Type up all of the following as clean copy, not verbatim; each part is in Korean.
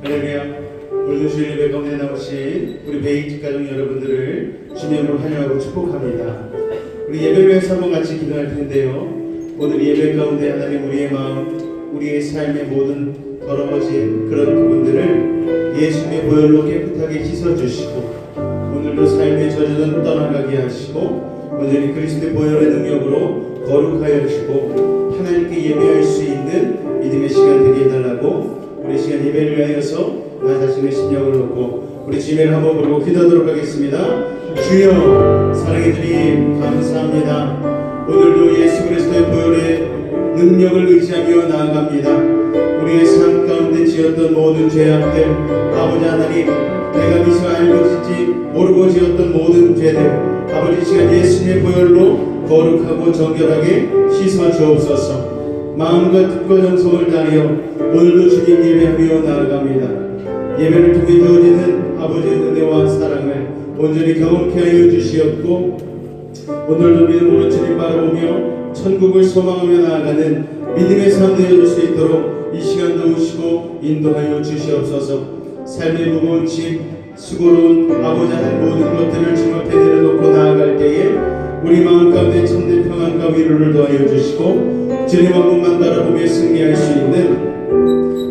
할렐루야. 오늘도 주일 예배 가운데 나오신 우리 베이직 가족 여러분들을 주님으로 환영하고 축복합니다. 우리 예배를 위해서 한번 같이 기도할 텐데요. 오늘 예배 가운데 하나님 우리의 마음, 우리의 삶의 모든 더러워진 그런 부분들을 예수님의 보혈로 깨끗하게 씻어주시고, 오늘도 삶의 저주는 떠나가게 하시고, 온전히 그리스도의 보혈의 능력으로 거룩하여 주시고 하나님께 예배할 수 있는 믿음의 시간 되게 해달라고, 우리 시간 예배를 위하여서 나 자신의 심령을 놓고 우리 주님을 한번 부르고 기도하도록 하겠습니다. 주여, 사랑의 주님 감사합니다. 오늘도 예수 그리스도의 보혈의 능력을 의지하며 나아갑니다. 우리의 삶 가운데 지었던 모든 죄악들, 아버지 하나님, 내가 미처 알고 짓지 모르고 지었던 모든 죄들, 아버지 시간 예수님의 보혈로 거룩하고 정결하게 씻어 주옵소서. 마음과 뜻과 정성을 다하여 오늘도 주님 예배하며 나아갑니다. 예배를 통해 주어지는 아버지의 은혜와 사랑을 온전히 경험케 하여 주시었고, 오늘도 믿음으로 주님 바라보며 천국을 소망하며 나아가는 믿음의 삶 되어줄 수 있도록 이 시간 도우시고 인도하여 주시옵소서. 삶의 무거운 짐, 수고로운 아버지 하나님 모든 것들을 주님 앞에 내려놓고 나아갈 때에 우리 마음 가운데 참된 평안과 위로를 더하여 주시고, 주님 한 분만 바라보며 승리할 수 있는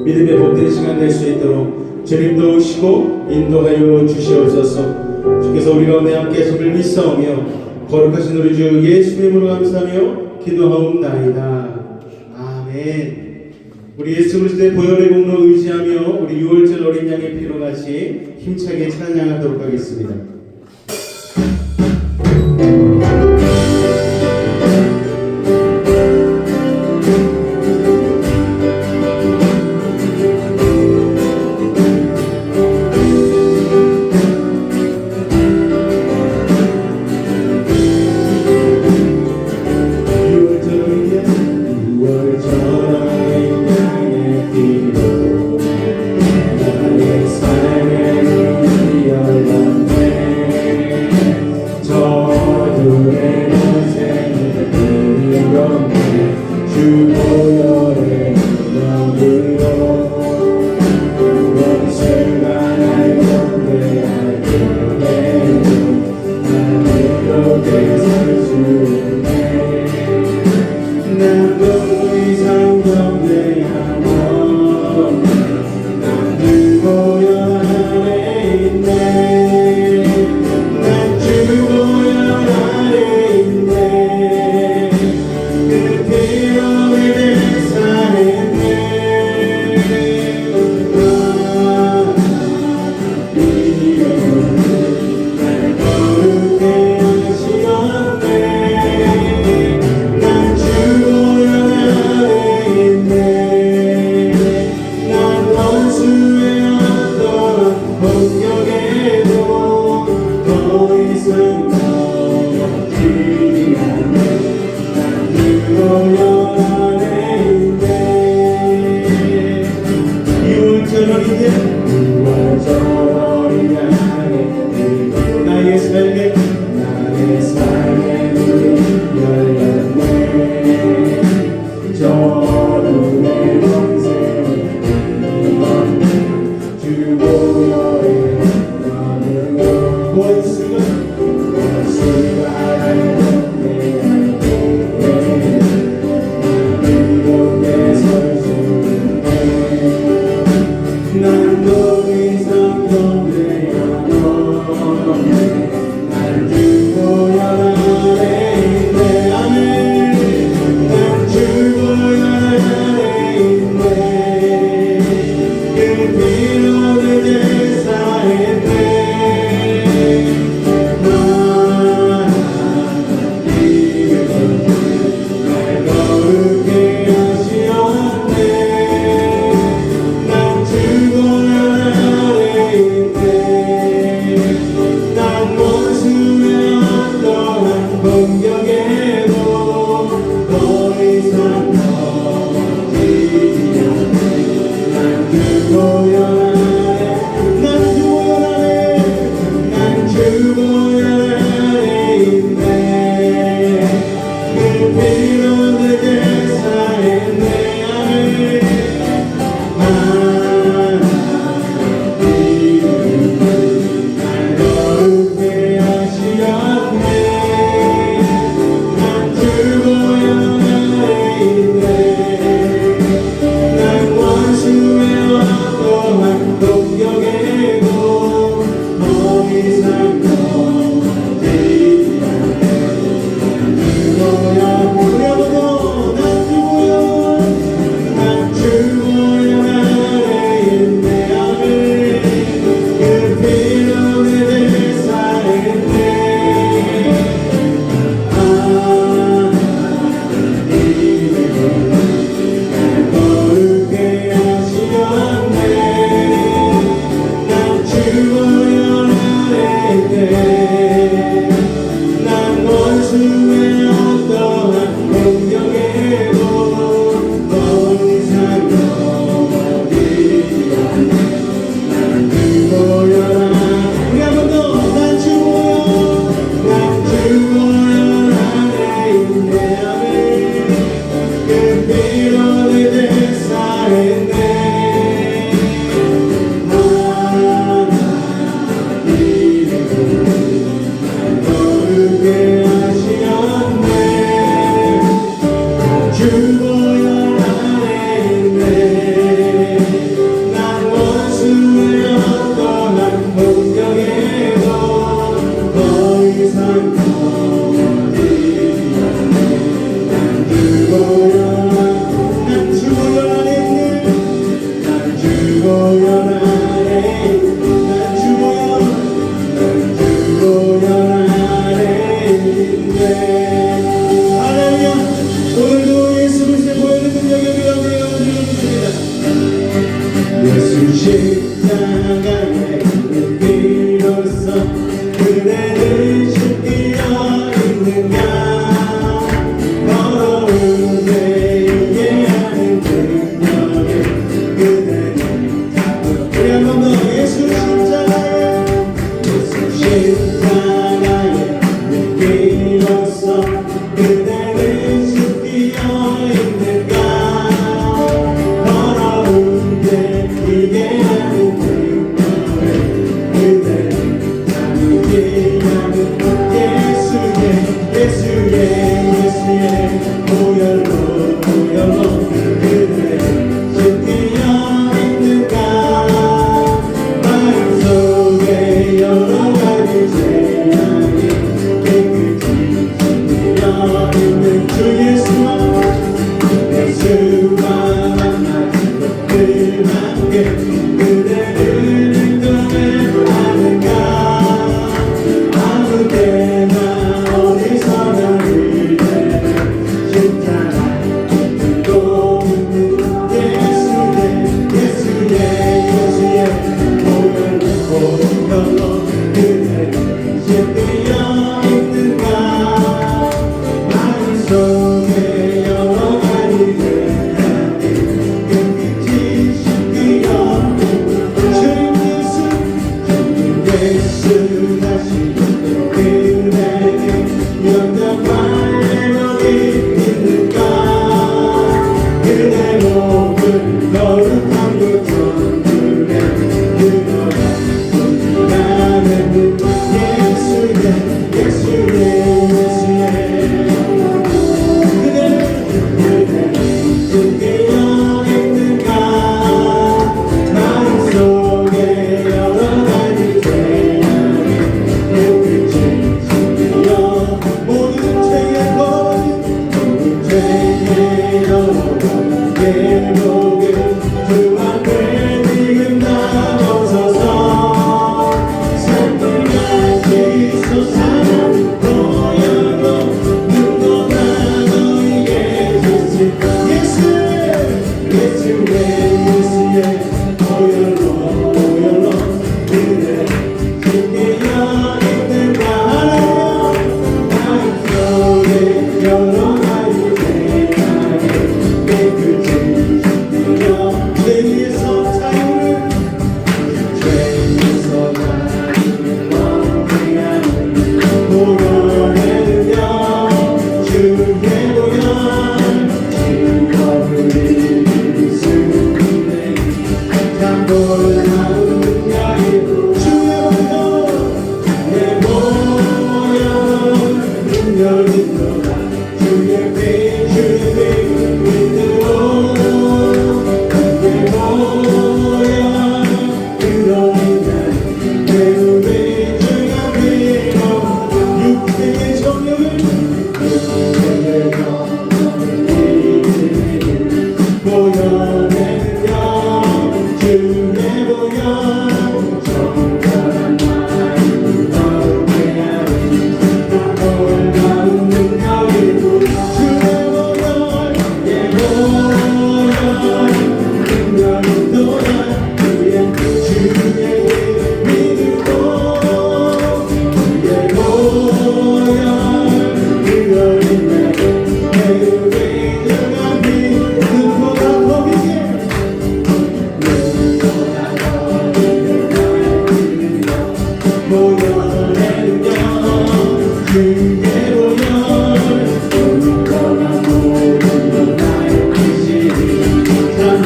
믿음의 복된 시간 될 수 있도록 주님 도우시고 인도하여 주시옵소서. 주께서 우리 가운데 함께 하심을 믿사오며 거룩하신 우리 주 예수님으로 감사하며 기도하옵나이다. 아멘. 우리 예수 그리스도의 보혈의 공로 의지하며 우리 6월절 어린 양의 피로 같이 힘차게 찬양하도록 하겠습니다.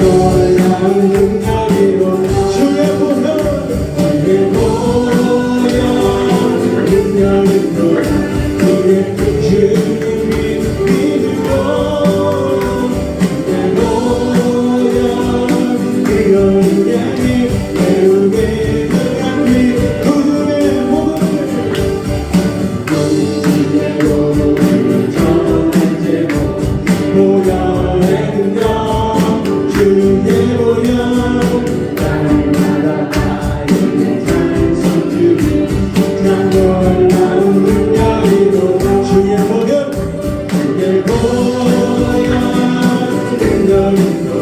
Lord. 능력으로 주의 보혈 주의 보혈 능력으로 주의 주님이 믿고 주의 보혈 이런 양이 배우게 들어간 이 구주의 모든 주제로 전한 제목 보혈의 능력 주의 보혈 날마다 나에게 찬송 주님 난 놀라운 능력으로 주의 보혈 주의 보혈 능력으로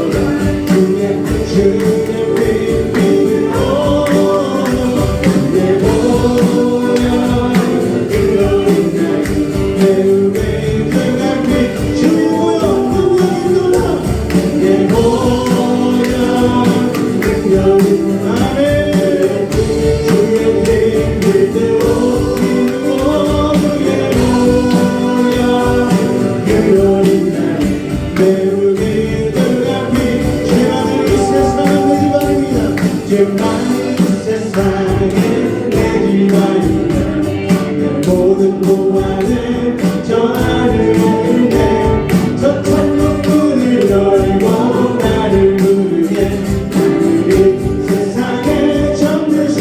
주의 주님을 믿고 주의 보혈 이런 날 배우게 들어간 비 주의 보혈 능력으로 주의 보혈 능력으로 아멘 주의 믿음으로 믿고 주의 보혈 이런 날 배우게 들어간 비 죄 많은 이 세상은 내 집안입니다 죄 많은 이 세상은 내 집안입니다 내 모든 고난을 저 하늘에 저 천국 문을 열고 나를 부르게 하늘이 세상에 잠들 수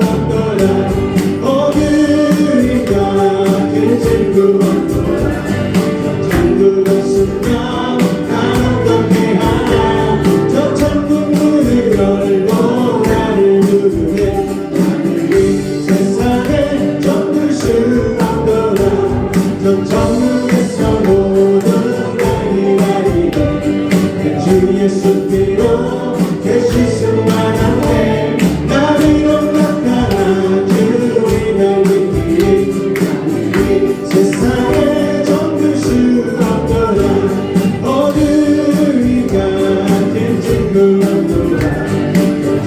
없더라 어두운 같은 친구 없더라 천국 없으면 난 어떻게 하나 저 천국 문을 열고 나를 부르게 하늘이 세상에 잠들 수 없더라 저 천국에서 모든 날이 기다리고 내 주 예수께로 계실 수만 한데 나비로 나타나 주님을 믿기에 하늘이 세상에 잠들 수 없더라 어두운 같은 친구 없더라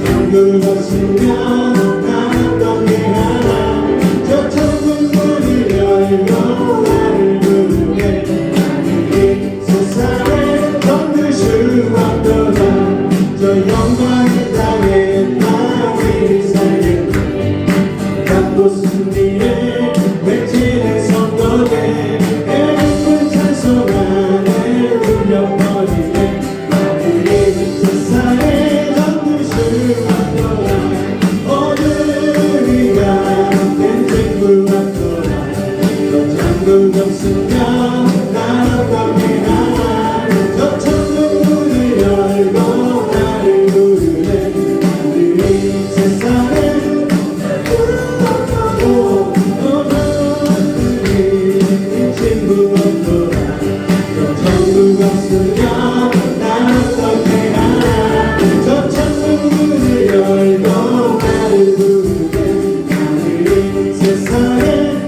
천국 없으면 난 어떻게 하나 저 천국 문을 열고 나를 부르게 하늘이 세상에 잠들 수 없더라 저 영광의 땅에 나를 살려 값없은 일에 외치는 성도들 애국은 찬송하네 울려 퍼지네 하늘이 세상에 잠들 수 없더라 어두운 같은 친구 없더라 저 천국 없으면 난 어떻게 하나 저 천국 문을 열고 나를 부르네 하늘이 세상에 친구 없더라 저 천국 없으면 난 어떻게 하나 저 천국 문을 열고 나를 부르네 하늘이 세상에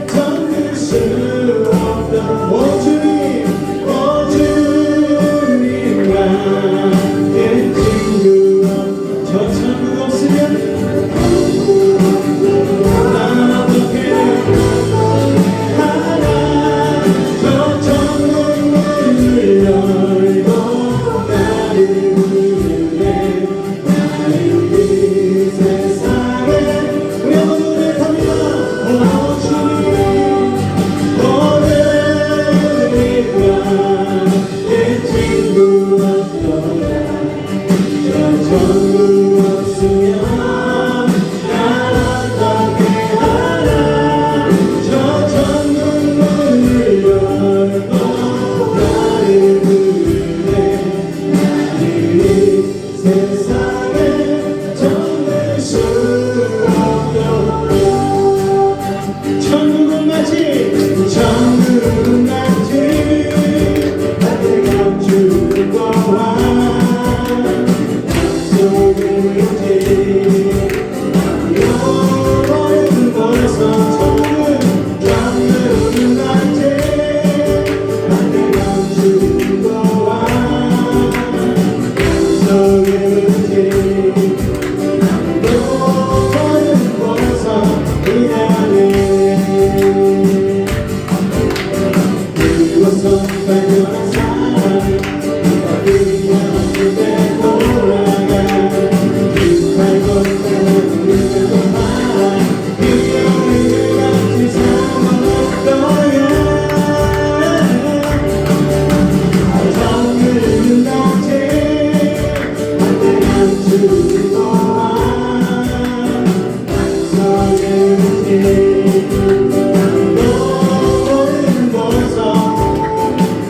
잠들 수 없다 오 주님과 내 친구 저 천국 없으면 난 어떻게 하나 저 천국 문을 열고 나를 부르네 하늘이 세상에 우리 한번 노래합니다 오 주님 오늘과 내 친구 없더라 저 천국 없으면 난 어떻게 하나 저 천국 문을 열고 나를 부르네 하늘이 세상에 잠들 수 없더라 천국은 마치 나를 감추고 와 주는 동안 약속의 모든 곳서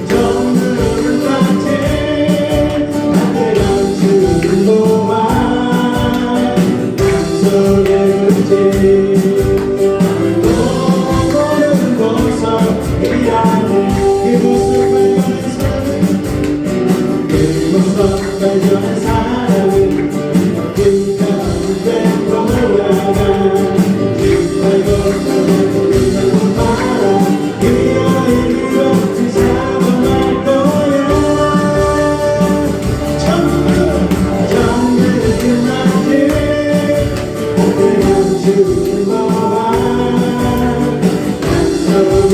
정들을 같이 나를 감추는 동안 약속의 모든 곳서 미안해 그 모습을 보는 사람은 그 모습 발견한 사람은 그 가운데 돌아가 깃발고 돌리는 바람 그녀의 없이 잡아갈 거야 정글 끝났지 오늘 감추는 동안 약속의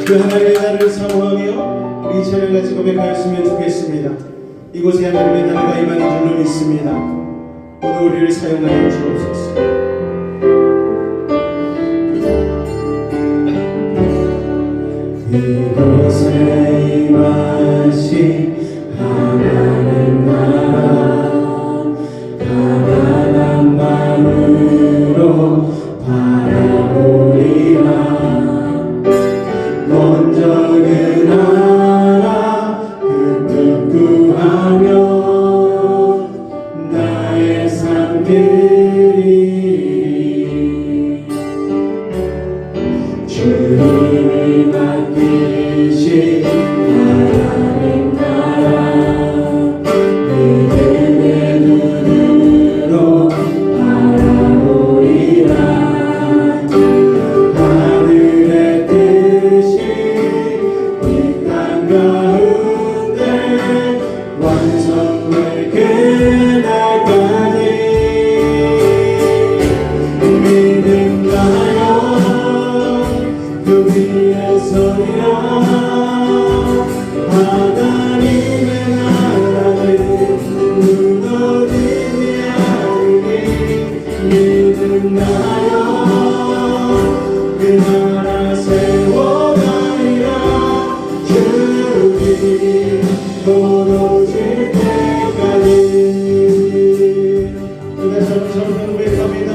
그 하나님의 나라를 사모하며 우리 찬양 같이 고백하였으면 좋겠습니다. 이곳에 하나님의 나라가 임하는 줄로 믿습니다. 오늘 우리를 사용하여 주옵소서. 이곳에 임하신 하나님 나라 가난한 마음으로 바라보리라. 먼저 그 나라 그 뜻 구하며 나의 삶 드리리. 주님이 맡기신 하나님 나라 믿음의 눈으로 바라보리라. 하늘의 뜻이 이 땅 가운데 완성될 그날까지 믿음나요 그 위에 서리라. 하나님의 나라는 무너지지 않으니 믿음나요 그 나라 세워가리라. 주님 도로질 때까지. 그래서 저는 고백합니다.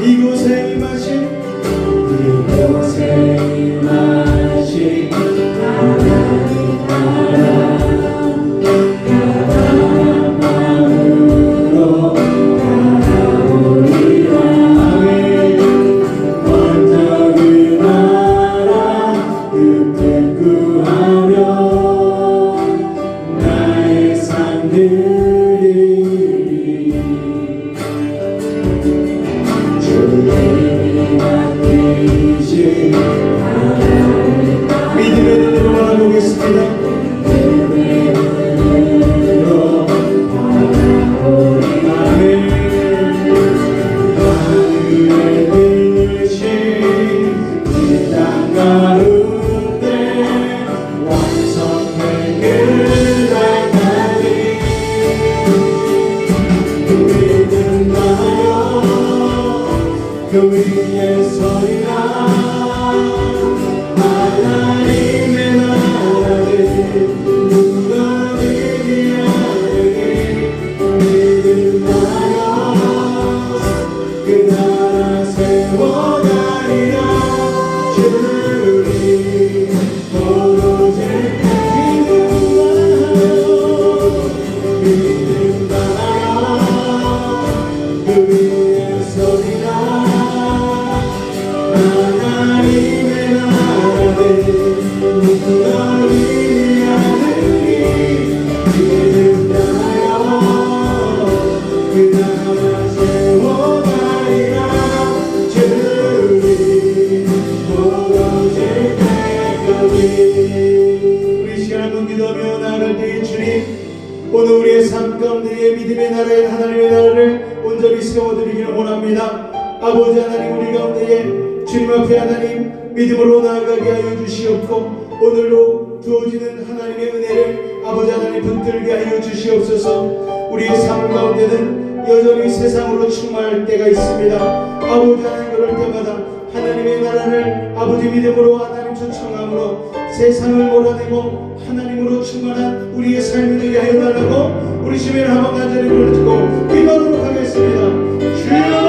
이곳에 임하신 하나님 나라 가난한 마음으로 바라보리라. 먼저 그 나라 그 뜻 구하며 나의 삶 드리리. 주님이 맡기신 믿음의 눈으로 바라보겠습니다. 믿음의 눈으로 바라보리라. 하늘의 뜻이 이 땅 가운데 완성될 그날까지 믿음나요 그 위에 서리라. 하나님의 나라를 무너지지 않으니 믿음나요 그 나라 세워가리라. 주님 도로질 믿음나요 그 위에 서리라. 하나님의 나라를 무너지지 않으니 믿음나요 그 나라 세워가리라. 주님 도로질 때까지. 우리 시간을 넘기며 나아갈 때에 주님 오늘 우리의 삶 가운데에 믿음의 나라인 하나님의 나라를 온전히 세워드리기를 원합니다. 아버지 하나님 우리 가운데에 주님 앞에 하나님 믿음으로 나아가게 하여 주시옵고 오늘로 주어지는 하나님의 은혜를 아버지 하나님 붙들게 하여 주시옵소서. 우리의 삶 가운데는 여전히 세상으로 충만할 때가 있습니다. 아버지 하나님 그럴 때마다 하나님의 나라를 아버지 믿음으로 하나님 초청함으로 세상을 몰아내고 하나님으로 충만한 우리의 삶이 되게 하여 달라고 우리 주변에 한번 간절히 부르짖고 기도하도록 하겠습니다. 주여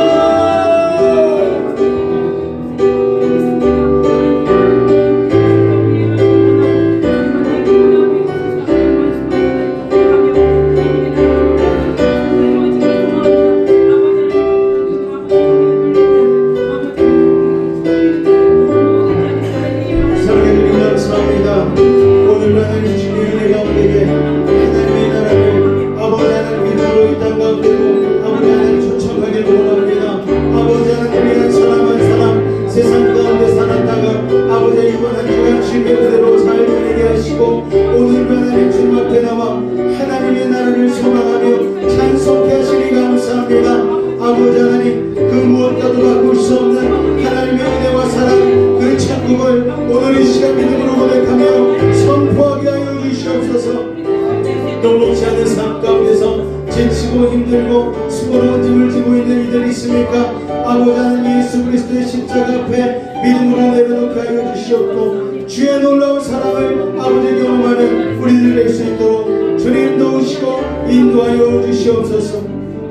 녹록지 않은 삶 가운데서 지치고 힘들고 수고로운 짐을 지고 있는 이들이 있습니까? 아버지 하나님 예수 그리스도의 십자가 앞에 믿음으로 내려놓게 하여 주시옵고 주의 놀라운 사랑을 아버지 경험하는 우리들 될 수 있도록 주님 도우시고 인도하여 주시옵소서.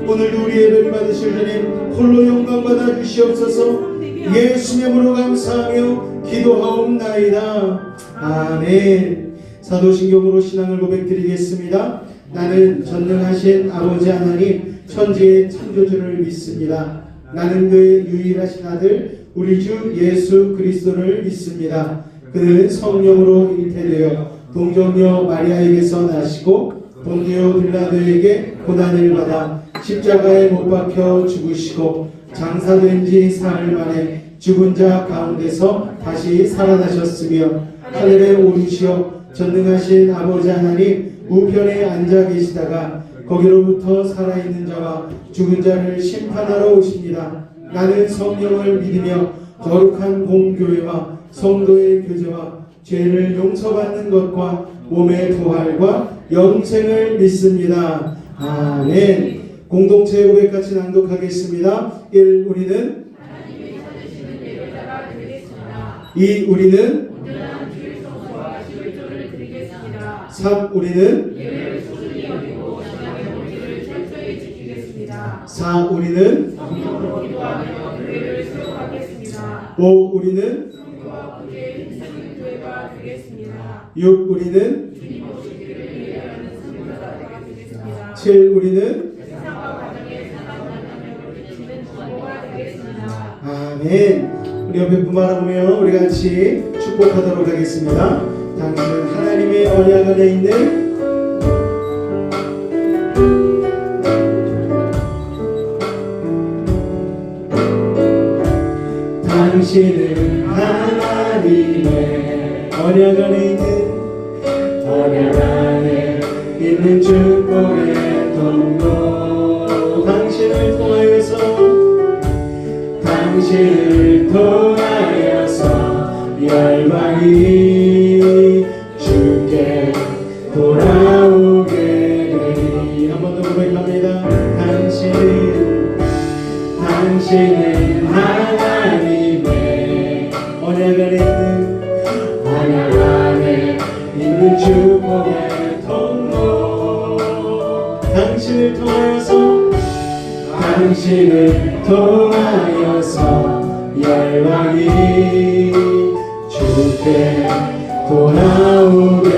오늘도 우리 예배를 받으실 주님 홀로 영광 받아 주시옵소서. 예수의 이름으로 감사하며 기도하옵나이다. 아멘. 사도신경으로 신앙을 고백드리겠습니다. 나는 전능하신 아버지 하나님 천지의 창조주를 믿습니다. 나는 그의 유일하신 아들 우리 주 예수 그리스도를 믿습니다. 그는 성령으로 잉태되어 동정녀 마리아에게서 나시고 본디오 빌라도에게 고난을 받아 십자가에 못 박혀 죽으시고 장사된 지 사흘 만에 죽은 자 가운데서 다시 살아나셨으며 하늘에 오르시어 전능하신 아버지 하나님 우편에 앉아 계시다가 거기로부터 살아있는 자와 죽은 자를 심판하러 오십니다. 나는 성령을 믿으며 거룩한 공교회와 성도의 교제와 죄를 용서받는 것과 몸의 부활과 영생을 믿습니다. 아멘. 공동체 고백같이 낭독하겠습니다. 1. 우리는 2. 우리는 3. 우리는 4. 우리는 5. 우리는 6. 우리는 7. 우리는 아멘. 우리 옆에 분 바라보며 우리 같이 축복하도록 하겠습니다. 당신은 하나님의 언약 안에 있는 당신은 하나님의 언약 안에 있는 축복의 통로 당신을 통하여서 열방이 주께 돌아오게 되리. 한 번 더 고백합니다. 당신은 하나님의 언약 안에 있는 축복의 통로 당신을 통하여서 열방이 주께 돌아오게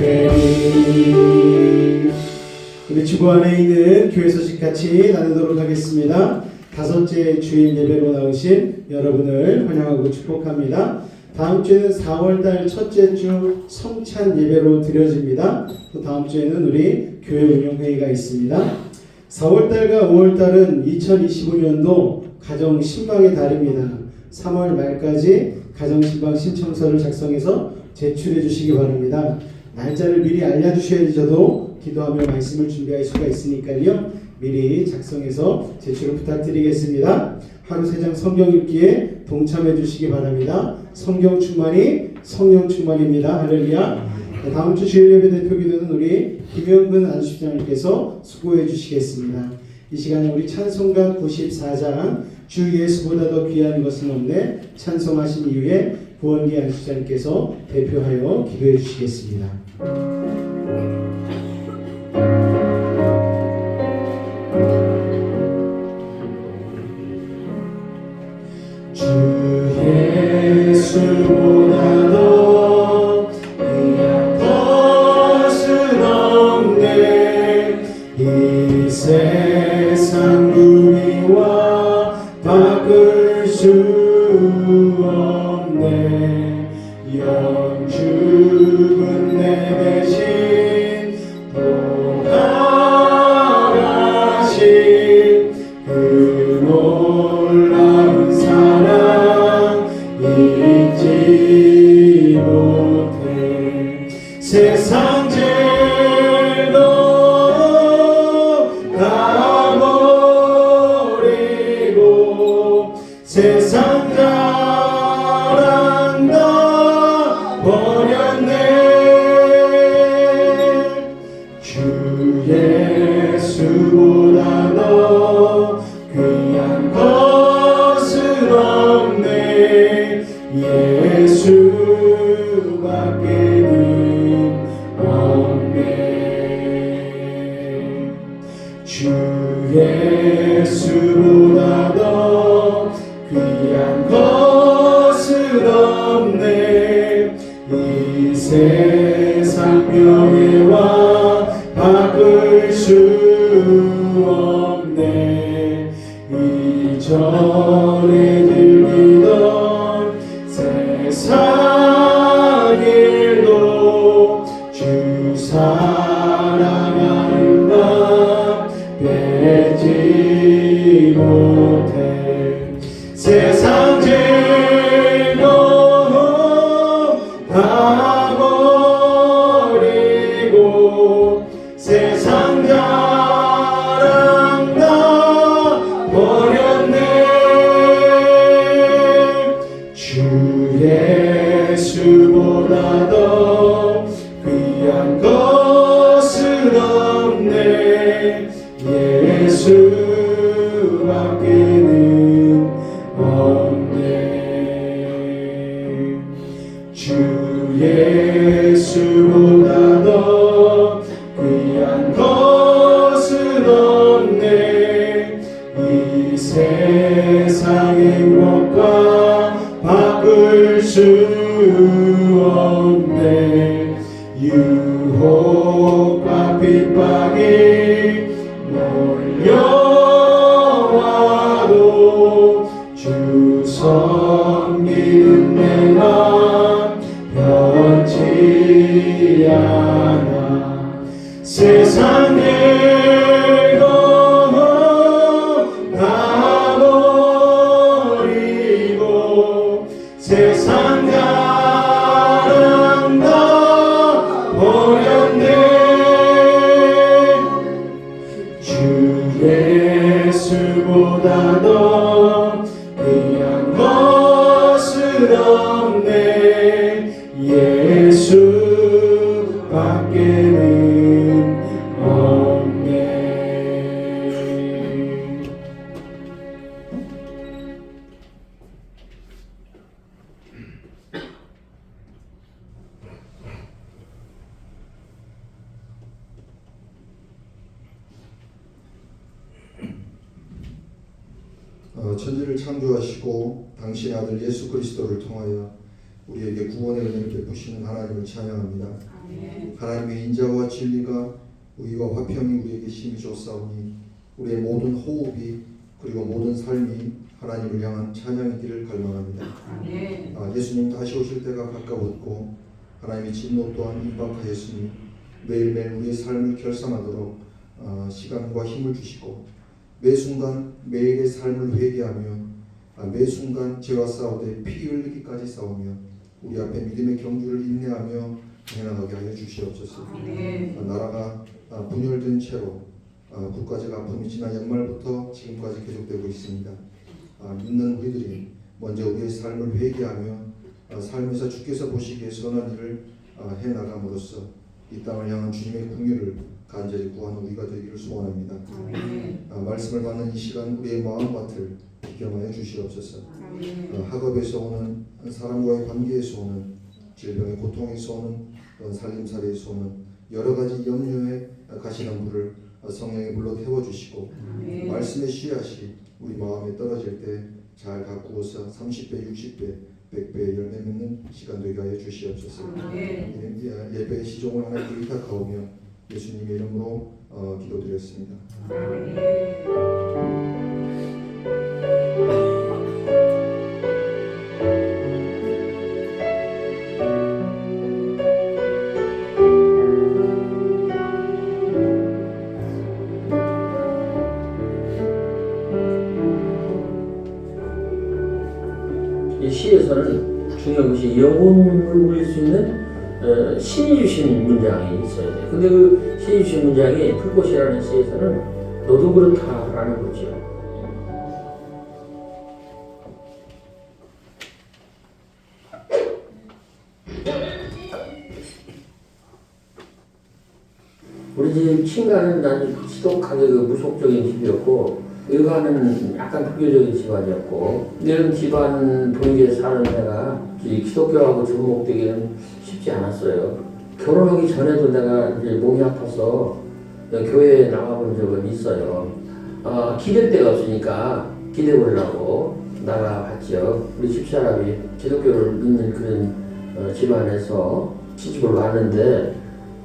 되리. 우리 주보 안에 있는 교회 소식 같이 나누도록 하겠습니다. 다섯째 주일 예배로 나오신 여러분을 환영하고 축복합니다. 다음 주에는 4월달 첫째 주 성찬 예배로 드려집니다. 또 다음 주에는 우리 교회 운영회의가 있습니다. 4월달과 5월달은 2025년도 가정신방의 달입니다. 3월 말까지 가정신방 신청서를 작성해서 제출해 주시기 바랍니다. 날짜를 미리 알려주셔야지 저도 기도하며 말씀을 준비할 수가 있으니까요. 미리 작성해서 제출을 부탁드리겠습니다. 하루 3장 성경 읽기에 동참해 주시기 바랍니다. 성경 충만이 성령 충만입니다. 할렐루야. 다음 주 주일 예배 대표 기도는 우리 김영근 안수장님께서 수고해 주시겠습니다. 이 시간에 우리 찬송가 94장 주 예수보다 더 귀한 것은 없네 찬송하신 이후에 구원기 안수장님께서 대표하여 기도해 주시겠습니다. 주 예수보다 더 귀한 것은 없네 이 세상 누리와 바꿀 수 없네 영죽은 내 대신 돌아가신 그 놀라운 사랑 잊지 못해 세상 죄도 가버리고 세상 자랑 다 버렸네 주 예수보다 더 귀한 것은 없네 예수밖에는 없네 주 예수보다 더 귀한 것은 없네 이 세상 명예와 바꿀 수 없네 이전에 즐기던 세상 일도 주 사랑하는 맘 빼지 못해 세상 죄도 다 버리고 세상 자랑 다 버렸네 주 예수보다 더 귀한 것은 없네 예수밖에는 없네 주 예수보다 더 귀한 것은 없네 이 세상 행복과 바꿀 수 없네 유혹과 핍박이 몰려와도 주 섬기는 내 맘 변치 않아 세상 일도 다 버리고 세상 자랑 다 버렸네 주 예수보다 더 귀한 것은 없네 예수밖에는 없네 천지를 창조하시고 당신의 아들 예수 그리스도를 통하여 우리에게 구원의 은혜를 베푸시는 하나님을 찬양합니다. 아멘. 하나님의 인자와 진리가 의와 화평이 우리에게 힘이 줬사오니 우리의 모든 호흡이 그리고 모든 삶이 하나님을 향한 찬양이기를 갈망합니다. 아멘. 예수님 다시 오실 때가 가까웠고 하나님의 진노 또한 임박하였으니 매일매일 우리의 삶을 결산하도록 시간과 힘을 주시고 매 순간 매일의 삶을 회개하며 매 순간 죄와 싸우되 피 흘리기까지 싸우며 우리 앞에 믿음의 경주를 인내하며 행하게 하여 주시옵소서. 나라가 분열된 채로 국가적 아픔이 지난 연말부터 지금까지 계속되고 있습니다. 믿는 우리들이 먼저 우리의 삶을 회개하며 삶에서 주께서 보시기에 선한 일을 해나감으로써 이 땅을 향한 주님의 긍휼을 간절히 구하는 우리가 되기를 소원합니다. 말씀을 받는 이 시간 우리의 마음밭을 비경하여 주시옵소서. 학업에서 오는 사람과의 관계에서 오는 질병의 고통에서 오는 살림살이에서 오는 여러 가지 염려에 가시는 불을 성령의 불로 태워주시고 말씀의 씨앗이 우리 마음에 떨어질 때 잘 가꾸어서 30배, 60배, 100배의 열매 맺는 시간 되게 하여 주시옵소서. 예배의 시종을 하나님께 의탁하오며 예수님의 이름으로 기도드렸습니다. 이 시에서는 중요한 것이 영혼을 울릴 수 있는 신이 주신 문장이 있어야 돼요. 근데 그 신이 주신 문장이 풀꽃이라는 시에서는 너도 그렇다라는 거죠. 우리 집 친가는 난 지독하게 그 무속적인 집이었고 일가는 약간 불교적인 집안이었고 이런 집안 분위기에 사는 내가 이 기독교하고 접목되기는 쉽지 않았어요. 결혼하기 전에도 내가 이제 몸이 아파서 교회에 나가본 적은 있어요. 기댈 데가 없으니까 기대 보려고 나가봤죠. 우리 집사람이 기독교를 믿는 그런 집안에서 시집을 왔는데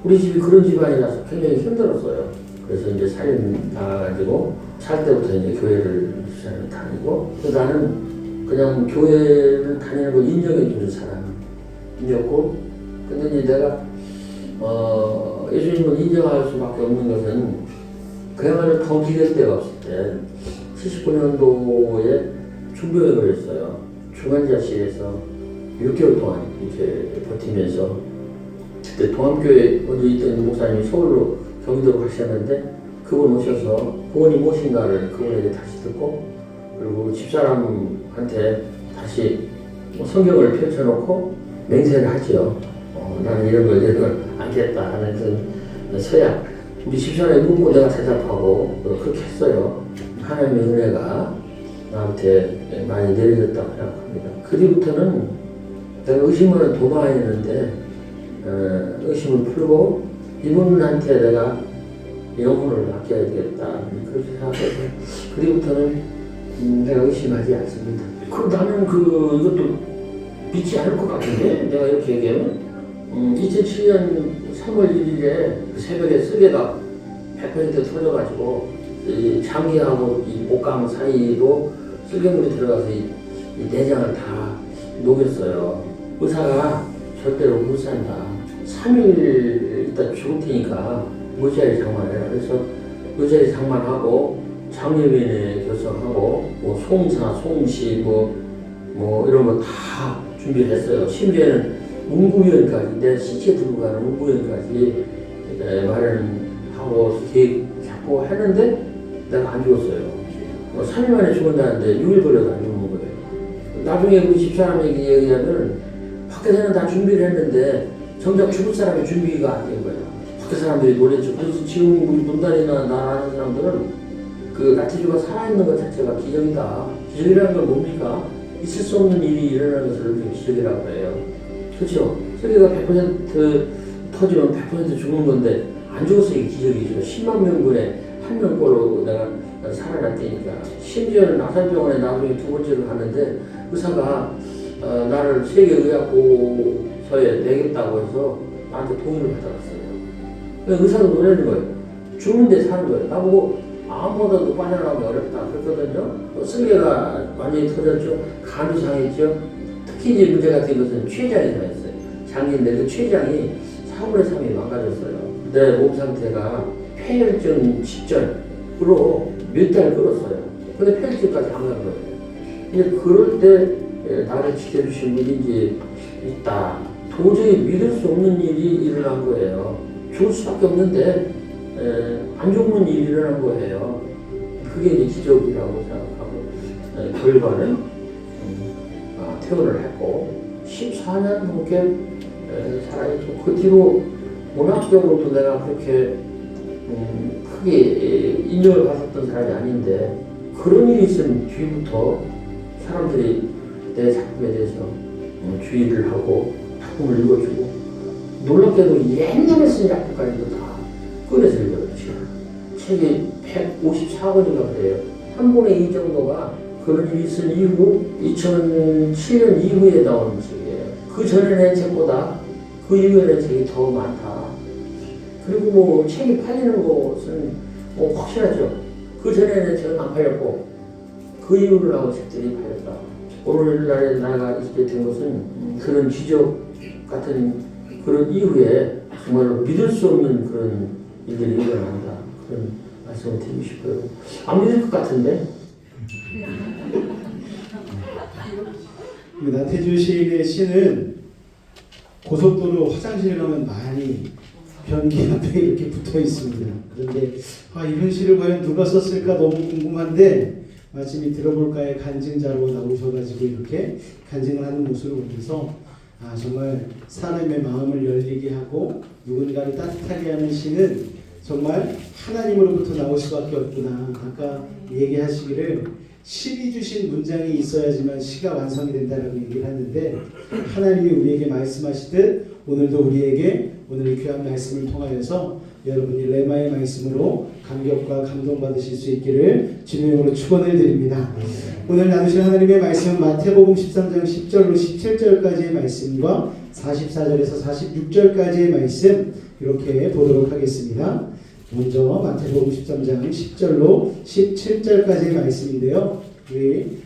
우리 집이 그런 집안이라서 굉장히 힘들었어요. 그래서 이제 살림 나가가지고 살 때부터 이제 교회를 다니고 나는 그냥 교회를 다니는 걸 인정해주는 사람이었고 근데 이제 내가 예수님을 인정할 수밖에 없는 것은 그야말로 더 기댈 데가 없을 때 79년도에 중병을 했어요. 중환자실에서 6개월 동안 이렇게 버티면서 그때 동암교회 어디 있던 목사님이 서울로 경기도로 가셨는데 그분 오셔서 부모님 오신가를 그분에게 다시 듣고 그리고 집사람한테 다시 성경을 펼쳐놓고 맹세를 하죠. 나는 이런 걸 안겠다 하는 그 서약 우리 집사람이 묻고 내가 대답하고 그렇게 했어요. 하나님의 은혜가 나한테 많이 내려졌다고 생각합니다. 그 뒤부터는 내가 의심을 도마했는데 의심을 풀고 이분한테 내가 영혼을 맡겨야 되겠다 그렇게 생각해서 그리부터는 내가 의심하지 않습니다. 나는 이것도 믿지 않을 것 같은데 내가 이렇게 얘기하면 2007년 3월 1일에 새벽에 쓰개가 100% 터져가지고 이 장기하고 이 목강 사이로 쓸개물이 들어가서 이 내장을 다 녹였어요. 의사가 절대로 못 산다. 3일 있다 죽을 테니까 무지하게 장만해라. 그래서 무지하게 장만하고 장례비에 결성하고 뭐 송사, 송시 뭐 이런 거 다 준비를 했어요. 심지어는 문구위원까지 내 시체 들고 가는 문구위원까지 마련하고 계획 잡고 했는데 내가 안 죽었어요. 3일 만에 죽었다는데 6일 걸려도 안 죽는 거예요. 나중에 그 집사람에게 얘기하면 밖에서는 다 준비를 했는데 정작 죽을 사람이 준비가 안 된 거예요. 밖에 사람들이 놀랬죠. 그래서 지금 우리 문단이나 나라는 사람들은 그 나태주가 살아있는 것 자체가 기적이다. 기적이라는 건 뭡니까? 있을 수 없는 일이 일어나는 것을 기적이라고 해요. 그렇죠? 세계가 100% 터지면 100% 죽는 건데 안 죽어서 이게 기적이죠. 10만 명분에 한 명꼴로 내가 살아났다니까. 심지어는 나산병원에 나중에 두 번째로 갔는데 의사가 나를 세계의학보서에 내겠다고 해서 나한테 동의를 받아갔어요. 의사도 노래는 거예요. 죽는데 사는 거예요. 나보고 아무보다도 빠져나가기 어렵다 그랬거든요. 승계가 완전히 터졌죠. 간이 상했죠. 특히 이제 문제 같은 것은 췌장이 상했어요. 장기인데 그 췌장이 4분의 3이 망가졌어요. 내 몸 상태가 폐혈증 직전으로 몇 달 끌었어요. 근데 폐혈증까지 안 간 거예요. 이제 그럴 때 나를 지켜주신 분이 이제 있다. 도저히 믿을 수 없는 일이 일어난 거예요. 죽을 수밖에 없는데 안 죽는 일이 일어난 거예요. 그게 이제 기적이라고 생각하고 결과는 퇴원을 했고 14년 넘게 살아있고 그 뒤로 문학적으로도 내가 그렇게 크게 인정을 받았던 사람이 아닌데 그런 일이 있은 뒤부터 사람들이 내 작품에 대해서 주의를 하고 작품을 읽어주고 놀랍게도 옛날에 쓴 작품까지도 다 꺼내서 읽어주죠. 책이 154권인가 그래요. 한 권에 이 정도가 그런 일이 있은 이후로 2007년 이후에 나온 책이에요. 그 전에 낸 책보다 그 이후에 낸 책이 더 많다. 그리고 뭐 책이 팔리는 것은 뭐 확실하죠. 그 전에 낸 책은 안 팔렸고 그 이후로 나온 책들이 팔렸다. 오늘날에 나가 있게 된 것은 그런 기적 같은 그런 이후에 정말로 믿을 수 없는 그런 일들이 일어난다. 그런 말씀을 드리고 싶어요. 안 믿을 것 같은데? 나태주 시인의 시는 고속도로 화장실 가면 많이 변기 앞에 이렇게 붙어 있습니다. 그런데 이런 시를 과연 누가 썼을까 너무 궁금한데 마침 이 들어볼까의 간증자로 나오셔가지고 이렇게 간증을 하는 모습을 보면서 정말 사람의 마음을 열리게 하고 누군가를 따뜻하게 하는 시는 정말 하나님으로부터 나올 수밖에 없구나. 아까 얘기하시기를 시이 주신 문장이 있어야지만 시가 완성이 된다라고 얘기를 하는데 하나님이 우리에게 말씀하시듯 오늘도 우리에게 오늘 이 귀한 말씀을 통하여서 여러분이 레마의 말씀으로 감격과 감동받으실 수 있기를 주님의 이름으로 축원을 드립니다. 오늘 나누실 하나님의 말씀은 마태복음 13장 10절로 17절까지의 말씀과 44절에서 46절까지의 말씀 이렇게 보도록 하겠습니다. 먼저 마태복음 13장 10절로 17절까지의 말씀인데요. 우리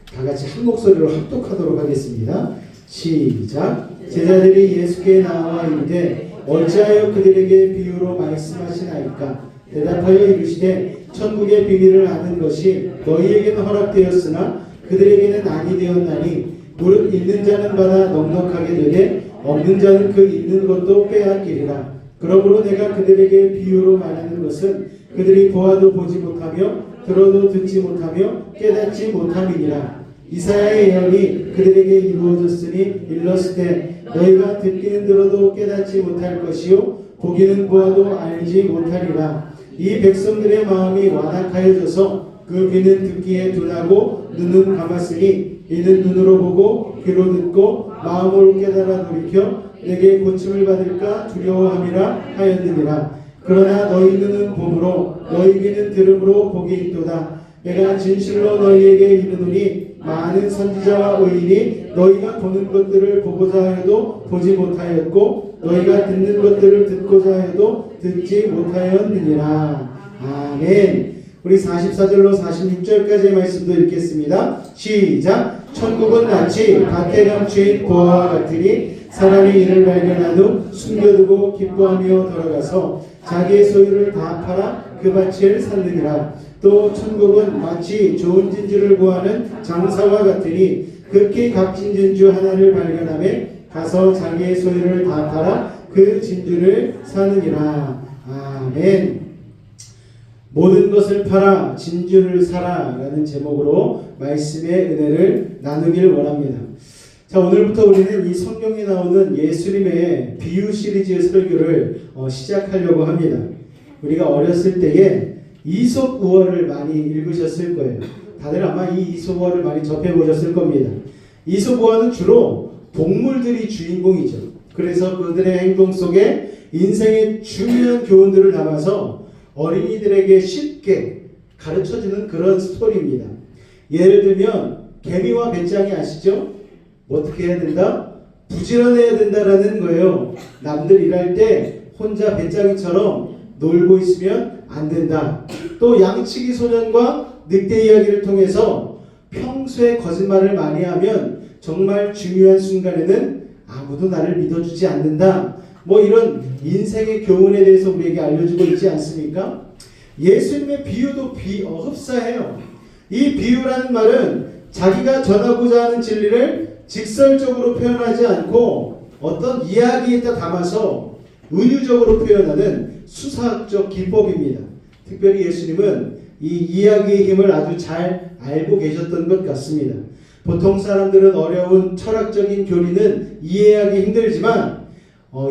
다 같이 한 목소리로 합독하도록 하겠습니다. 시작. 제자들이 예수께 나와 이르되 어찌하여 그들에게 비유로 말씀하시나이까? 대답하여 이르시되 천국의 비밀을 아는 것이 너희에게는 허락되었으나 그들에게는 아니 되었나니 무릇 있는 자는 받아 넉넉하게 되되 없는 자는 그 있는 것도 빼앗기리라. 그러므로 내가 그들에게 비유로 말하는 것은 그들이 보아도 보지 못하며 들어도 듣지 못하며 깨닫지 못함이니라. 이사야의 예언이 그들에게 이루어졌으니 일렀으되 너희가 듣기는 들어도 깨닫지 못할 것이요 보기는 보아도 알지 못하리라. 이 백성들의 마음이 완악하여져서 그 귀는 듣기에 둔하고 눈은 감았으니 이는 눈으로 보고 귀로 듣고 마음으로 깨달아 돌이켜 내게 고침을 받을까 두려워함이라 하였느니라. 그러나 너희 눈은 봄으로 너희 귀는 들음으로 복이 있도다. 내가 진실로 너희에게 이르노니 많은 선지자와 의인이 너희가 보는 것들을 보고자 하여도 보지 못하였고 너희가 듣는 것들을 듣고자 하여도 듣지 못하였느니라. 아멘. 우리 44절로 46절까지의 말씀도 읽겠습니다. 시작. 천국은 마치 밭에 감추인 보화와 같으니 사람이 이를 발견한 후 숨겨두고 기뻐하며 돌아가서 자기의 소유를 다 팔아 그 밭을 샀느니라. 또 천국은 마치 좋은 진주를 구하는 장사와 같으니 급히 값진 진주 하나를 발견하며 가서 자기의 소유를 다 팔아 그 진주를 사느니라. 아멘. 모든 것을 팔아 진주를 사라 라는 제목으로 말씀의 은혜를 나누길 원합니다. 자, 오늘부터 우리는 이 성경에 나오는 예수님의 비유 시리즈의 설교를 시작하려고 합니다. 우리가 어렸을 때에 이솝 우화를 많이 읽으셨을 거예요. 다들 아마 이 이솝 우화를 많이 접해보셨을 겁니다. 이솝 우화는 주로 동물들이 주인공이죠. 그래서 그들의 행동 속에 인생의 중요한 교훈들을 담아서 어린이들에게 쉽게 가르쳐주는 그런 스토리입니다. 예를 들면 개미와 배짱이 아시죠? 어떻게 해야 된다? 부지런해야 된다라는 거예요. 남들 일할 때 혼자 배짱이처럼 놀고 있으면 안 된다. 또 양치기 소년과 늑대 이야기를 통해서 평소에 거짓말을 많이 하면 정말 중요한 순간에는 아무도 나를 믿어주지 않는다. 뭐 이런 인생의 교훈에 대해서 우리에게 알려주고 있지 않습니까? 예수님의 비유도 흡사해요. 이 비유라는 말은 자기가 전하고자 하는 진리를 직설적으로 표현하지 않고 어떤 이야기에다 담아서 은유적으로 표현하는 수사학적 기법입니다. 특별히 예수님은 이 이야기의 힘을 아주 잘 알고 계셨던 것 같습니다. 보통 사람들은 어려운 철학적인 교리는 이해하기 힘들지만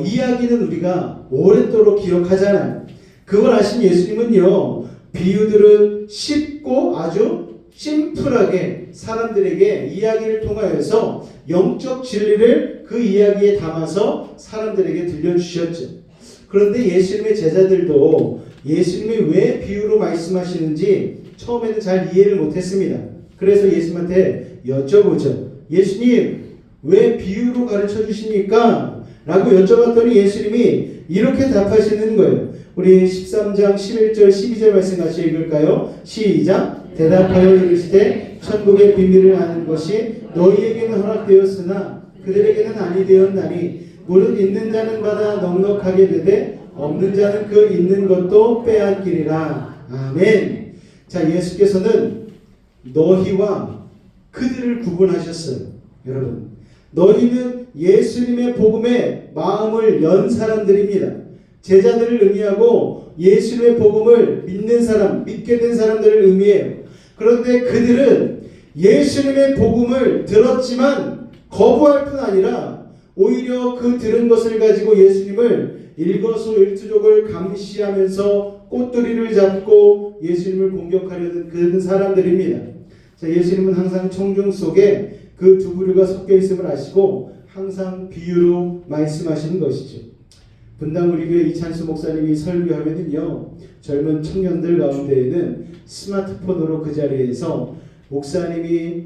이야기는 우리가 오랫도록 기억하잖아요. 그걸 아신 예수님은요, 비유들은 쉽고 아주 심플하게 사람들에게 이야기를 통하여서 영적 진리를 그 이야기에 담아서 사람들에게 들려주셨죠. 그런데 예수님의 제자들도 예수님이 왜 비유로 말씀하시는지 처음에는 잘 이해를 못했습니다. 그래서 예수님한테 여쭤보죠. 예수님, 왜 비유로 가르쳐 주십니까? 라고 여쭤봤더니 예수님이 이렇게 답하시는 거예요. 우리 13장 11절 12절 말씀 같이 읽을까요? 시작. 대답하여 이르시되 천국의 비밀을 아는 것이 너희에게는 허락되었으나 그들에게는 아니 되었나니 무릇 있는 자는 받아 넉넉하게 되되 없는 자는 그 있는 것도 빼앗기리라. 아멘. 자, 예수께서는 너희와 그들을 구분하셨어요. 여러분, 너희는 예수님의 복음에 마음을 연 사람들입니다. 제자들을 의미하고 예수님의 복음을 믿는 사람, 믿게 된 사람들을 의미해요. 그런데 그들은 예수님의 복음을 들었지만 거부할 뿐 아니라 오히려 그 들은 것을 가지고 예수님을 일거수일투족을 감시하면서 꼬투리를 잡고 예수님을 공격하려는 그런 사람들입니다. 자, 예수님은 항상 청중 속에 그 두 부류가 섞여 있음을 아시고 항상 비유로 말씀하시는 것이죠. 분당 우리 교회 이찬수 목사님이 설교하면은요, 젊은 청년들 가운데에는 스마트폰으로 그 자리에서 목사님이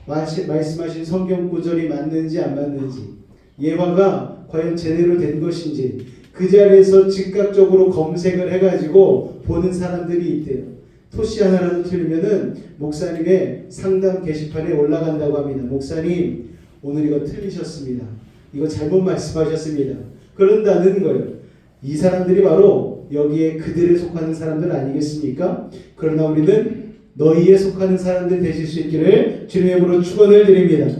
말씀하신 성경 구절이 맞는지 안 맞는지, 예화가 과연 제대로 된 것인지 그 자리에서 즉각적으로 검색을 해가지고 보는 사람들이 있대요. 토시 하나라도 틀리면은 목사님의 상담 게시판에 올라간다고 합니다. 목사님, 오늘 이거 틀리셨습니다. 이거 잘못 말씀하셨습니다. 그런다는 거예요. 이 사람들이 바로 여기에 그들에 속하는 사람들 아니겠습니까? 그러나 우리는 너희에 속하는 사람들 되실 수 있기를 주님의 이름으로 축원을 드립니다.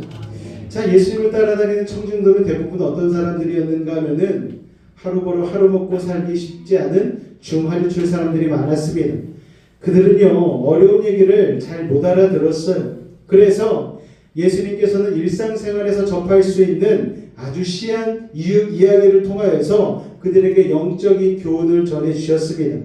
자, 예수님을 따라다니는 청중들은 대부분 어떤 사람들이었는가 하면은 하루 벌어 하루 먹고 살기 쉽지 않은 중하류출 사람들이 많았습니다. 그들은요, 어려운 얘기를 잘 못 알아들었어요. 그래서 예수님께서는 일상생활에서 접할 수 있는 아주 시한 이야기를 통하여서 그들에게 영적인 교훈을 전해주셨습니다.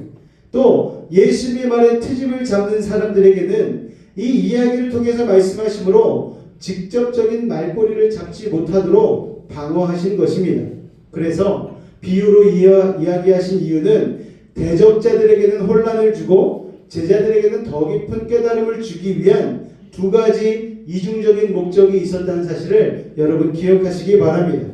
또 예수님의 말에 트집을 잡는 사람들에게는 이 이야기를 통해서 말씀하심으로 직접적인 말꼬리를 잡지 못하도록 방어하신 것입니다. 그래서 비유로 이야기하신 이유는 대적자들에게는 혼란을 주고 제자들에게는 더 깊은 깨달음을 주기 위한 두 가지 이중적인 목적이 있었다는 사실을 여러분 기억하시기 바랍니다.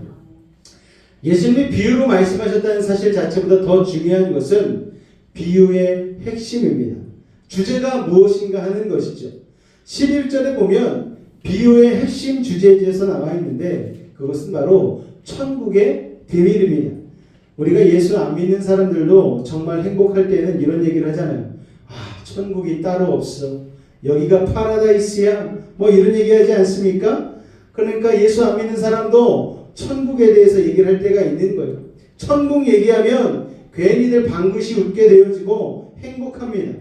예수님이 비유로 말씀하셨다는 사실 자체보다 더 중요한 것은 비유의 핵심입니다. 주제가 무엇인가 하는 것이죠. 11절에 보면 비유의 핵심 주제지에서 나와 있는데 그것은 바로 천국의 비밀입니다. 우리가 예수 안 믿는 사람들도 정말 행복할 때는 이런 얘기를 하잖아요. 아, 천국이 따로 없어. 여기가 파라다이스야. 뭐 이런 얘기하지 않습니까? 그러니까 예수 안 믿는 사람도 천국에 대해서 얘기를 할 때가 있는 거예요. 천국 얘기하면 괜히들 방긋이 웃게 되어지고 행복합니다.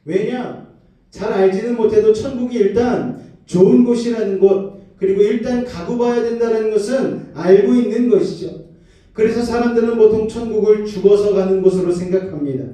왜냐? 잘 알지는 못해도 천국이 일단 좋은 곳이라는 것, 그리고 일단 가고 봐야 된다는 것은 알고 있는 것이죠. 그래서 사람들은 보통 천국을 죽어서 가는 곳으로 생각합니다.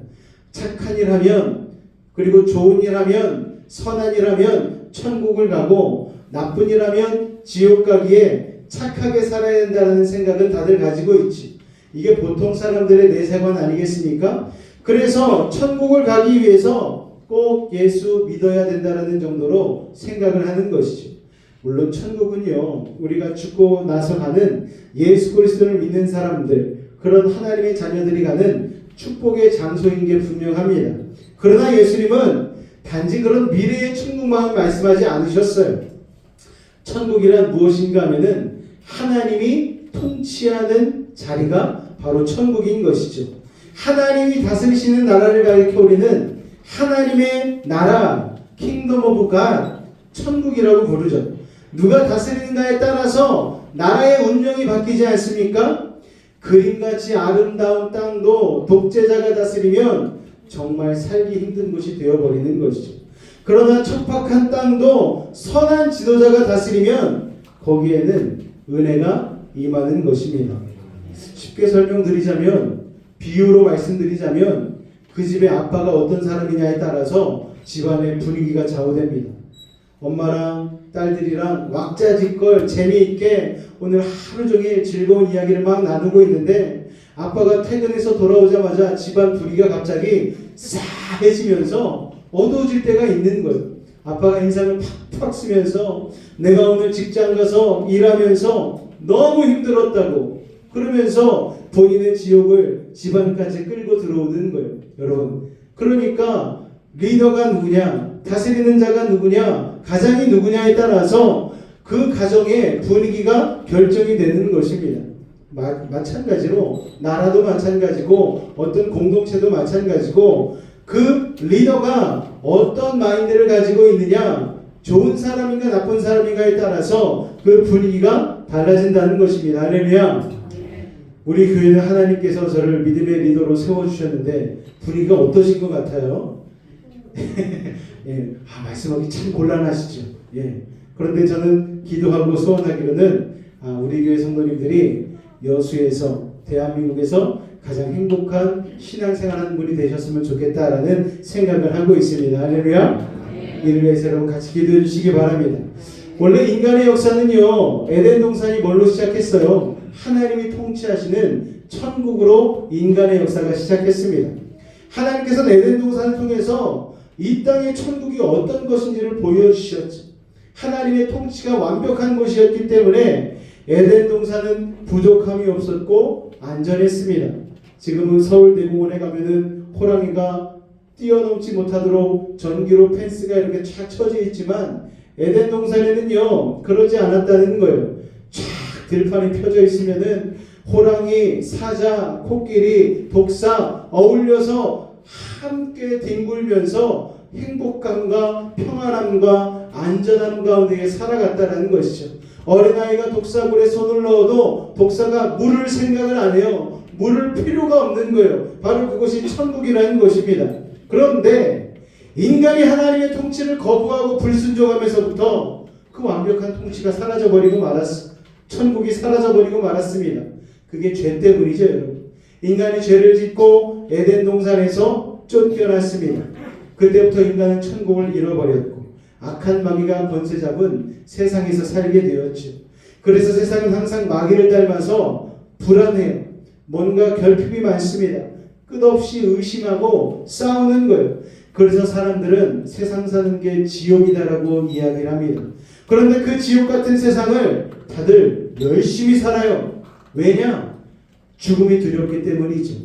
착한 일 하면, 그리고 좋은 일 하면, 선한 일 하면 천국을 가고, 나쁜 일 하면 지옥 가기에 착하게 살아야 된다는 생각은 다들 가지고 있지. 이게 보통 사람들의 내세관 아니겠습니까? 그래서 천국을 가기 위해서 꼭 예수 믿어야 된다는 정도로 생각을 하는 것이죠. 물론 천국은요, 우리가 죽고 나서 가는 예수 그리스도를 믿는 사람들, 그런 하나님의 자녀들이 가는 축복의 장소인 게 분명합니다. 그러나 예수님은 단지 그런 미래의 천국만 말씀하지 않으셨어요. 천국이란 무엇인가 하면은 하나님이 통치하는 자리가 바로 천국인 것이죠. 하나님이 다스리시는 나라를 가리켜 우리는 하나님의 나라, 킹덤 오브 갓, 천국이라고 부르죠. 누가 다스리는가에 따라서 나라의 운명이 바뀌지 않습니까? 그림같이 아름다운 땅도 독재자가 다스리면 정말 살기 힘든 곳이 되어버리는 것이죠. 그러나 척박한 땅도 선한 지도자가 다스리면 거기에는 은혜가 임하는 것입니다. 쉽게 설명드리자면, 비유로 말씀드리자면, 그 집의 아빠가 어떤 사람이냐에 따라서 집안의 분위기가 좌우됩니다. 엄마랑 딸들이랑 왁자지껄 재미있게 오늘 하루 종일 즐거운 이야기를 막 나누고 있는데, 아빠가 퇴근해서 돌아오자마자 집안 분위기가 갑자기 싸해지면서 어두워질 때가 있는 거예요. 아빠가 인상을 팍팍 쓰면서 내가 오늘 직장 가서 일하면서 너무 힘들었다고 그러면서 본인의 지옥을 집안까지 끌고 들어오는 거예요. 여러분, 그러니까 리더가 누구냐, 다스리는 자가 누구냐, 가장이 누구냐에 따라서 그 가정의 분위기가 결정이 되는 것입니다. 마찬가지로 나라도 마찬가지고 어떤 공동체도 마찬가지고 그 리더가 어떤 마인드를 가지고 있느냐, 좋은 사람인가 나쁜 사람인가에 따라서 그 분위기가 달라진다는 것입니다. 할렐루야. 우리 교회는 하나님께서 저를 믿음의 리더로 세워주셨는데 분위기가 어떠신 것 같아요? 예, 말씀하기 참 곤란하시죠. 예. 그런데 저는 기도하고 소원하기로는 우리 교회 성도님들이 여수에서, 대한민국에서 가장 행복한 신앙생활하는 분이 되셨으면 좋겠다라는 생각을 하고 있습니다. 할렐루야. 이를 위해서 여러분 같이 기도해 주시기 바랍니다. 원래 인간의 역사는요, 에덴 동산이 뭘로 시작했어요? 하나님이 통치하시는 천국으로 인간의 역사가 시작했습니다. 하나님께서는 에덴 동산을 통해서 이 땅의 천국이 어떤 것인지를 보여주셨죠. 하나님의 통치가 완벽한 곳이었기 때문에 에덴 동산은 부족함이 없었고 안전했습니다. 지금은 서울대공원에 가면은 호랑이가 뛰어넘지 못하도록 전기로 펜스가 이렇게 쫙 쳐져 있지만 에덴 동산에는요, 그러지 않았다는 거예요. 쫙 들판이 펴져 있으면은 호랑이, 사자, 코끼리, 독사 어울려서 함께 뒹굴면서 행복감과 평안함과 안전함 가운데 살아갔다는 것이죠. 어린아이가 독사굴에 손을 넣어도 독사가 물을 생각을 안 해요. 물을 필요가 없는 거예요. 바로 그것이 천국이라는 것입니다. 그런데 인간이 하나님의 통치를 거부하고 불순종하면서부터 그 완벽한 통치가 사라져버리고 말았어. 천국이 사라져버리고 말았습니다. 그게 죄 때문이죠, 여러분. 인간이 죄를 짓고 에덴 동산에서 쫓겨났습니다. 그때부터 인간은 천국을 잃어버렸고 악한 마귀가 권세 잡은 세상에서 살게 되었죠. 그래서 세상은 항상 마귀를 닮아서 불안해요. 뭔가 결핍이 많습니다. 끝없이 의심하고 싸우는 거예요. 그래서 사람들은 세상 사는 게 지옥이다라고 이야기를 합니다. 그런데 그 지옥 같은 세상을 다들 열심히 살아요. 왜냐? 죽음이 두렵기 때문이죠.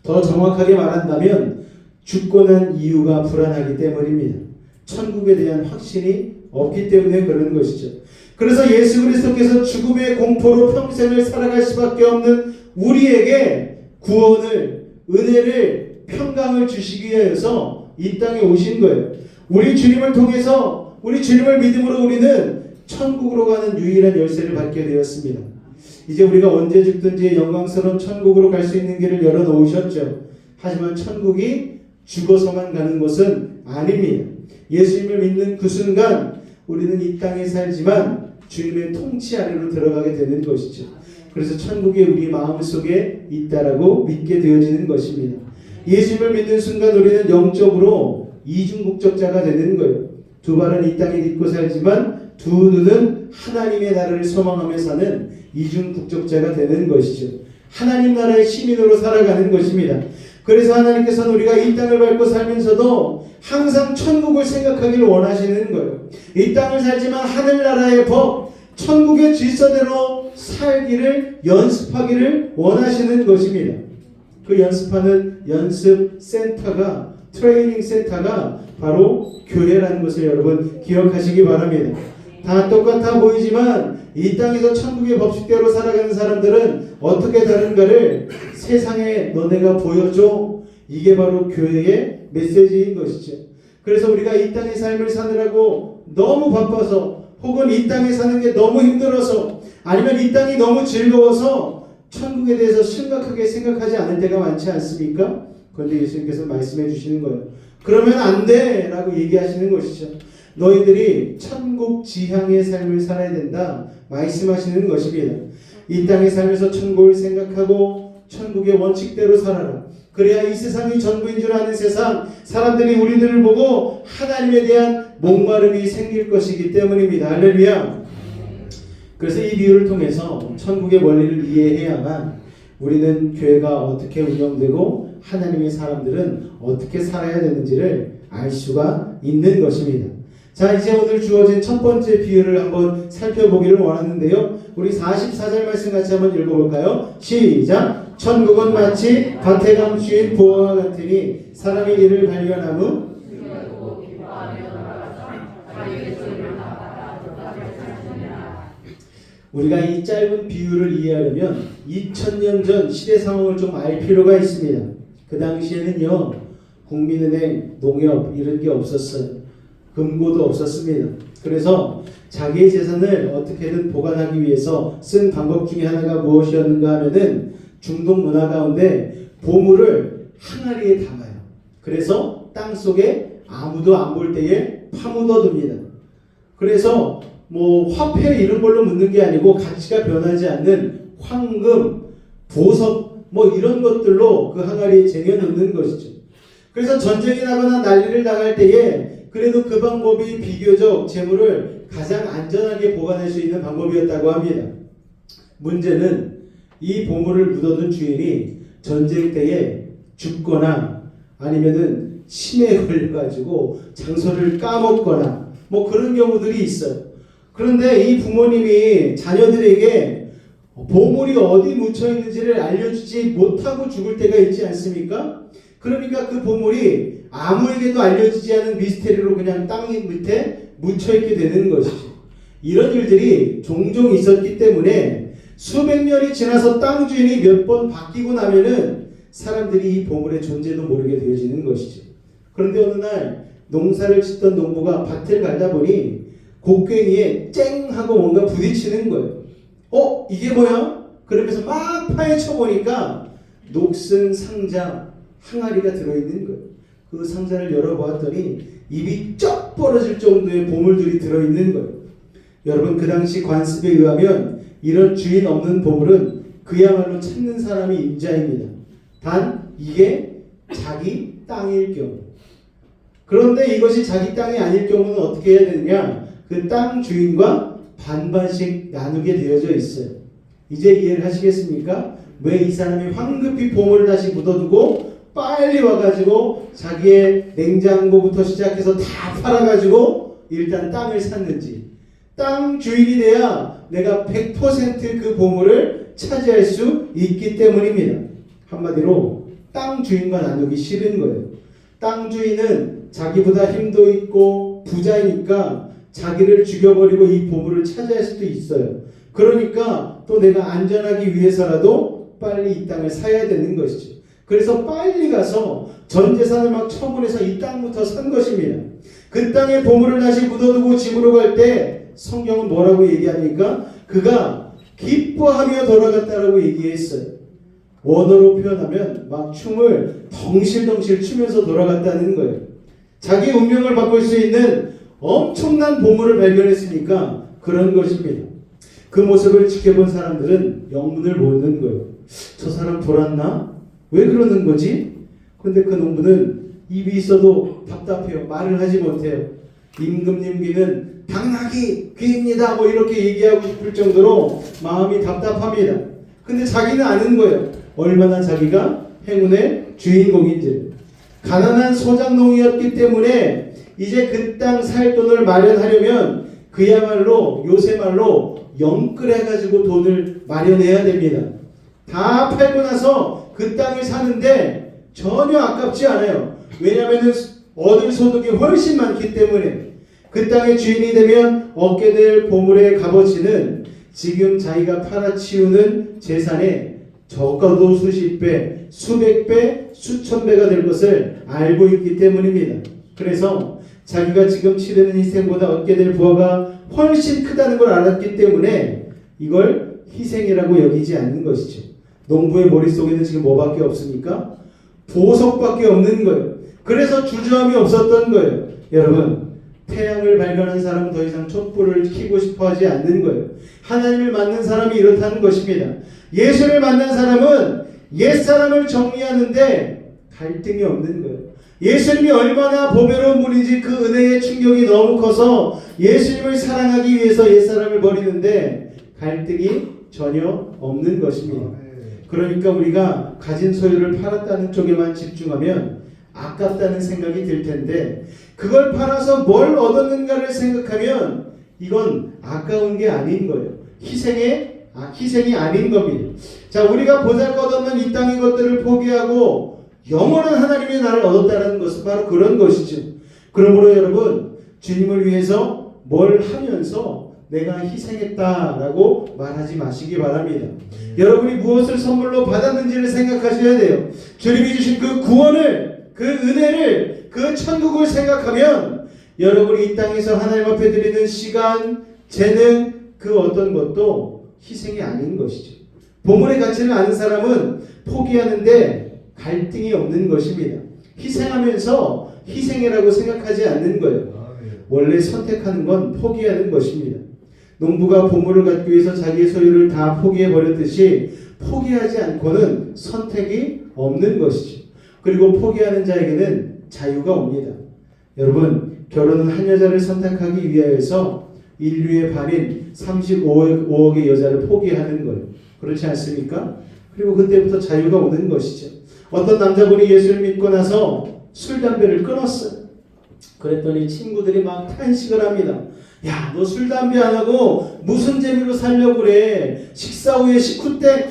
더 정확하게 말한다면 죽고 난 이유가 불안하기 때문입니다. 천국에 대한 확신이 없기 때문에 그런 것이죠. 그래서 예수 그리스도께서 죽음의 공포로 평생을 살아갈 수밖에 없는 우리에게 구원을, 은혜를, 평강을 주시기 위해서 이 땅에 오신 거예요. 우리 주님을 통해서, 우리 주님을 믿음으로 우리는 천국으로 가는 유일한 열쇠를 받게 되었습니다. 이제 우리가 언제 죽든지 영광스러운 천국으로 갈 수 있는 길을 열어놓으셨죠. 하지만 천국이 죽어서만 가는 것은 아닙니다. 예수님을 믿는 그 순간 우리는 이 땅에 살지만 주님의 통치 아래로 들어가게 되는 것이죠. 그래서 천국이 우리 마음속에 있다라고 믿게 되어지는 것입니다. 예수님을 믿는 순간 우리는 영적으로 이중국적자가 되는 거예요. 두 발은 이 땅에 딛고 살지만 두 눈은 하나님의 나라를 소망하며 사는 이중국적자가 되는 것이죠. 하나님 나라의 시민으로 살아가는 것입니다. 그래서 하나님께서는 우리가 이 땅을 밟고 살면서도 항상 천국을 생각하기를 원하시는 거예요. 이 땅을 살지만 하늘나라의 법, 천국의 질서대로 살기를 연습하기를 원하시는 것입니다. 그 연습하는 연습센터가, 트레이닝 센터가 바로 교회라는 것을 여러분 기억하시기 바랍니다. 다 똑같아 보이지만 이 땅에서 천국의 법칙대로 살아가는 사람들은 어떻게 다른가를 세상에 너네가 보여줘. 이게 바로 교회의 메시지인 것이죠. 그래서 우리가 이 땅의 삶을 사느라고 너무 바빠서, 혹은 이 땅에 사는 게 너무 힘들어서, 아니면 이 땅이 너무 즐거워서 천국에 대해서 심각하게 생각하지 않을 때가 많지 않습니까? 그런데 예수님께서 말씀해 주시는 거예요. 그러면 안 돼! 라고 얘기하시는 것이죠. 너희들이 천국 지향의 삶을 살아야 된다 말씀하시는 것입니다. 이 땅의 삶에서 천국을 생각하고 천국의 원칙대로 살아라. 그래야 이 세상이 전부인 줄 아는 세상, 사람들이 우리들을 보고 하나님에 대한 목마름이 생길 것이기 때문입니다. 할렐루야. 그래서 이 비유를 통해서 천국의 원리를 이해해야만 우리는 교회가 어떻게 운영되고 하나님의 사람들은 어떻게 살아야 되는지를 알 수가 있는 것입니다. 자, 이제 오늘 주어진 첫 번째 비유를 한번 살펴보기를 원하는데요. 우리 44절 말씀 같이 한번 읽어볼까요? 시작! 천국은 마치 밭에 감추인 보화와 같으니 사람이 이를 발견하면 우리가 이 짧은 비유를 이해하려면 2000년 전 시대 상황을 좀 알 필요가 있습니다. 그 당시에는요, 국민은행, 농협 이런 게 없었어요. 금고도 없었습니다. 그래서 자기의 재산을 어떻게든 보관하기 위해서 쓴 방법 중에 하나가 무엇이었는가 하면은 중동 문화 가운데 보물을 항아리에 담아요. 그래서 땅 속에 아무도 안 볼 때에 파묻어 둡니다. 그래서 뭐 화폐 이런 걸로 묻는 게 아니고 가치가 변하지 않는 황금, 보석 뭐 이런 것들로 그 항아리에 쟁여놓는 것이죠. 그래서 전쟁이 나거나 난리를 나갈 때에 그래도 그 방법이 비교적 재물을 가장 안전하게 보관할 수 있는 방법이었다고 합니다. 문제는 이 보물을 묻어둔 주인이 전쟁 때에 죽거나 아니면은 치매에 걸려가지고 장소를 까먹거나 뭐 그런 경우들이 있어요. 그런데 이 부모님이 자녀들에게 보물이 어디 묻혀 있는지를 알려주지 못하고 죽을 때가 있지 않습니까? 그러니까 그 보물이 아무에게도 알려지지 않은 미스테리로 그냥 땅 밑에 묻혀있게 되는 것이죠. 이런 일들이 종종 있었기 때문에 수백 년이 지나서 땅 주인이 몇 번 바뀌고 나면은 사람들이 이 보물의 존재도 모르게 되어지는 것이죠. 그런데 어느 날 농사를 짓던 농부가 밭을 갈다 보니 곡괭이에 쨍 하고 뭔가 부딪히는 거예요. 이게 뭐야? 그러면서 막 파헤쳐 보니까 녹슨 상자 항아리가 들어있는 거예요. 그 상자를 열어보았더니 입이 쩍 벌어질 정도의 보물들이 들어있는 거예요. 여러분, 그 당시 관습에 의하면 이런 주인 없는 보물은 그야말로 찾는 사람이 임자입니다. 단 이게 자기 땅일 경우. 그런데 이것이 자기 땅이 아닐 경우는 어떻게 해야 되느냐? 그 땅 주인과 반반씩 나누게 되어져 있어요. 이제 이해를 하시겠습니까? 왜 이 사람이 황급히 보물을 다시 묻어두고 빨리 와가지고 자기의 냉장고부터 시작해서 다 팔아가지고 일단 땅을 샀는지. 땅 주인이 돼야 내가 100% 그 보물을 차지할 수 있기 때문입니다. 한마디로 땅 주인과 나누기 싫은 거예요. 땅 주인은 자기보다 힘도 있고 부자이니까 자기를 죽여버리고 이 보물을 차지할 수도 있어요. 그러니까 또 내가 안전하기 위해서라도 빨리 이 땅을 사야 되는 것이죠. 그래서 빨리 가서 전 재산을 막 처분해서 이 땅부터 산 것입니다. 그 땅에 보물을 다시 묻어두고 집으로 갈 때 성경은 뭐라고 얘기합니까? 그가 기뻐하며 돌아갔다라고 얘기했어요. 원어로 표현하면 막 춤을 덩실덩실 추면서 돌아갔다는 거예요. 자기 운명을 바꿀 수 있는 엄청난 보물을 발견했으니까 그런 것입니다. 그 모습을 지켜본 사람들은 영문을 모르는 거예요. 저 사람 돌았나? 왜 그러는 거지? 근데 그 농부는 입이 있어도 답답해요. 말을 하지 못해요. 임금님께는 당나귀 귀입니다 뭐 이렇게 얘기하고 싶을 정도로 마음이 답답합니다. 근데 자기는 아는 거예요. 얼마나 자기가 행운의 주인공인지. 가난한 소작농이었기 때문에 이제 그 땅 살 돈을 마련하려면 그야말로 요새 말로 영끌해가지고 돈을 마련해야 됩니다. 다 팔고 나서 그 땅을 사는데 전혀 아깝지 않아요. 왜냐하면 얻을 소득이 훨씬 많기 때문에. 그 땅의 주인이 되면 얻게 될 보물의 값어치는 지금 자기가 팔아치우는 재산의 적어도 수십 배, 수백 배, 수천 배가 될 것을 알고 있기 때문입니다. 그래서 자기가 지금 치르는 인생보다 얻게 될 부하가 훨씬 크다는 걸 알았기 때문에 이걸 희생이라고 여기지 않는 것이죠. 농부의 머릿속에는 지금 뭐밖에 없습니까? 보석밖에 없는 거예요. 그래서 주저함이 없었던 거예요. 여러분, 태양을 발견한 사람은 더 이상 촛불을 켜고 싶어 하지 않는 거예요. 하나님을 만난 사람이 이렇다는 것입니다. 예수를 만난 사람은 옛사람을 정리하는데 갈등이 없는 거예요. 예수님이 얼마나 보배로운 분인지 그 은혜의 충격이 너무 커서 예수님을 사랑하기 위해서 옛사람을 버리는데 갈등이 전혀 없는 것입니다. 그러니까 우리가 가진 소유를 팔았다는 쪽에만 집중하면 아깝다는 생각이 들 텐데, 그걸 팔아서 뭘 얻었는가를 생각하면 이건 아까운 게 아닌 거예요. 희생이 아닌 겁니다. 자, 우리가 보잘것없는 이 땅의 것들을 포기하고 영원한 하나님의 나라를 얻었다는 것은 바로 그런 것이죠. 그러므로 여러분, 주님을 위해서 뭘 하면서 내가 희생했다라고 말하지 마시기 바랍니다. 여러분이 무엇을 선물로 받았는지를 생각하셔야 돼요. 주님이 주신 그 구원을, 그 은혜를, 그 천국을 생각하면 여러분이 이 땅에서 하나님 앞에 드리는 시간, 재능, 그 어떤 것도 희생이 아닌 것이죠. 보물의 가치를 아는 사람은 포기하는데 갈등이 없는 것입니다. 희생하면서 희생이라고 생각하지 않는 거예요. 원래 선택하는 건 포기하는 것입니다. 농부가 보물을 갖기 위해서 자기의 소유를 다 포기해버렸듯이 포기하지 않고는 선택이 없는 것이죠. 그리고 포기하는 자에게는 자유가 옵니다. 여러분, 결혼은 한 여자를 선택하기 위하여서 인류의 반인 35억의 여자를 포기하는 거예요. 그렇지 않습니까? 그리고 그때부터 자유가 오는 것이죠. 어떤 남자분이 예수를 믿고 나서 술, 담배를 끊었어요. 그랬더니 친구들이 막 탄식을 합니다. 야, 너 술, 담배 안 하고 무슨 재미로 살려고 그래? 식사 후에 식후 때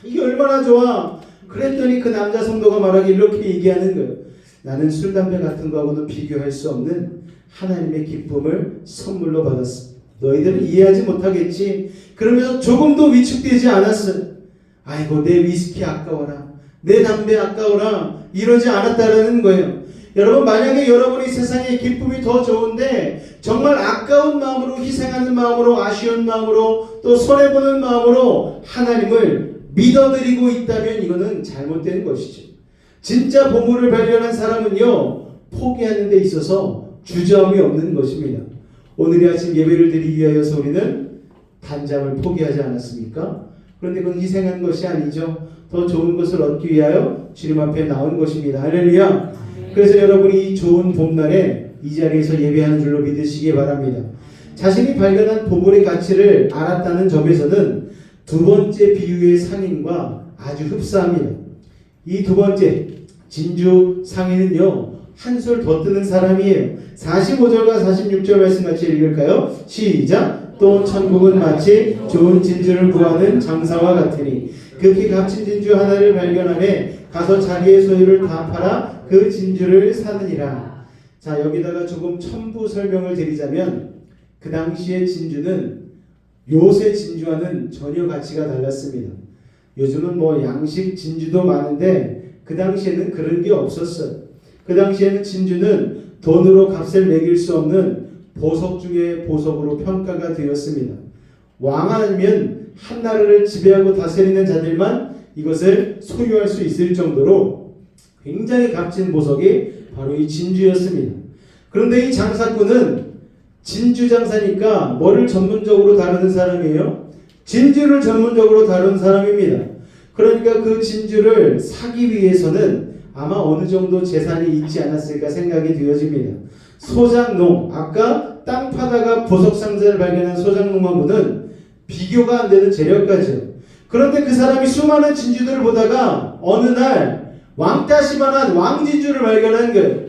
이게 얼마나 좋아? 그랬더니 그 남자 성도가 말하기 이렇게 얘기하는 거예요. 나는 술, 담배 같은 거하고는 비교할 수 없는 하나님의 기쁨을 선물로 받았어. 너희들은 이해하지 못하겠지. 그러면서 조금도 위축되지 않았어요. 아이고, 내 위스키 아까워라, 내 담배 아까워라, 이러지 않았다라는 거예요. 여러분, 만약에 여러분이 세상의 기쁨이 더 좋은데 정말 아까운 마음으로, 희생하는 마음으로, 아쉬운 마음으로, 또 손해보는 마음으로 하나님을 믿어드리고 있다면 이거는 잘못된 것이죠. 진짜 보물을 발견한 사람은요, 포기하는 데 있어서 주저함이 없는 것입니다. 오늘 이 아침 예배를 드리기 위하여서 우리는 단잠을 포기하지 않았습니까? 그런데 그건 희생한 것이 아니죠. 더 좋은 것을 얻기 위하여 주님 앞에 나온 것입니다. 할렐루야. 그래서 여러분이 이 좋은 봄날에 이 자리에서 예배하는 줄로 믿으시기 바랍니다. 자신이 발견한 보물의 가치를 알았다는 점에서는 두 번째 비유의 상인과 아주 흡사합니다. 이 두 번째 진주 상인은요, 한술 더 뜨는 사람이에요. 45절과 46절 말씀 같이 읽을까요? 시작! 또 천국은 마치 좋은 진주를 구하는 장사와 같으니 급히 값진 진주 하나를 발견하매 가서 자기의 소유를 다 팔아 그 진주를 사느니라. 자, 여기다가 조금 첨부 설명을 드리자면 그 당시의 진주는 요새 진주와는 전혀 가치가 달랐습니다. 요즘은 뭐 양식 진주도 많은데 그 당시에는 그런 게 없었어요. 그 당시에는 진주는 돈으로 값을 매길 수 없는 보석 중의 보석으로 평가가 되었습니다. 왕 아니면 한 나라를 지배하고 다스리는 자들만 이것을 소유할 수 있을 정도로 굉장히 값진 보석이 바로 이 진주였습니다. 그런데 이 장사꾼은 진주 장사니까 뭐를 전문적으로 다루는 사람이에요? 진주를 전문적으로 다루는 사람입니다. 그러니까 그 진주를 사기 위해서는 아마 어느 정도 재산이 있지 않았을까 생각이 되어집니다. 소장농, 아까 땅 파다가 보석 상자를 발견한 소장농하고는 비교가 안 되는 재력가죠. 그런데 그 사람이 수많은 진주들을 보다가 어느 날 왕따시만한 왕진주를 발견한 거예요.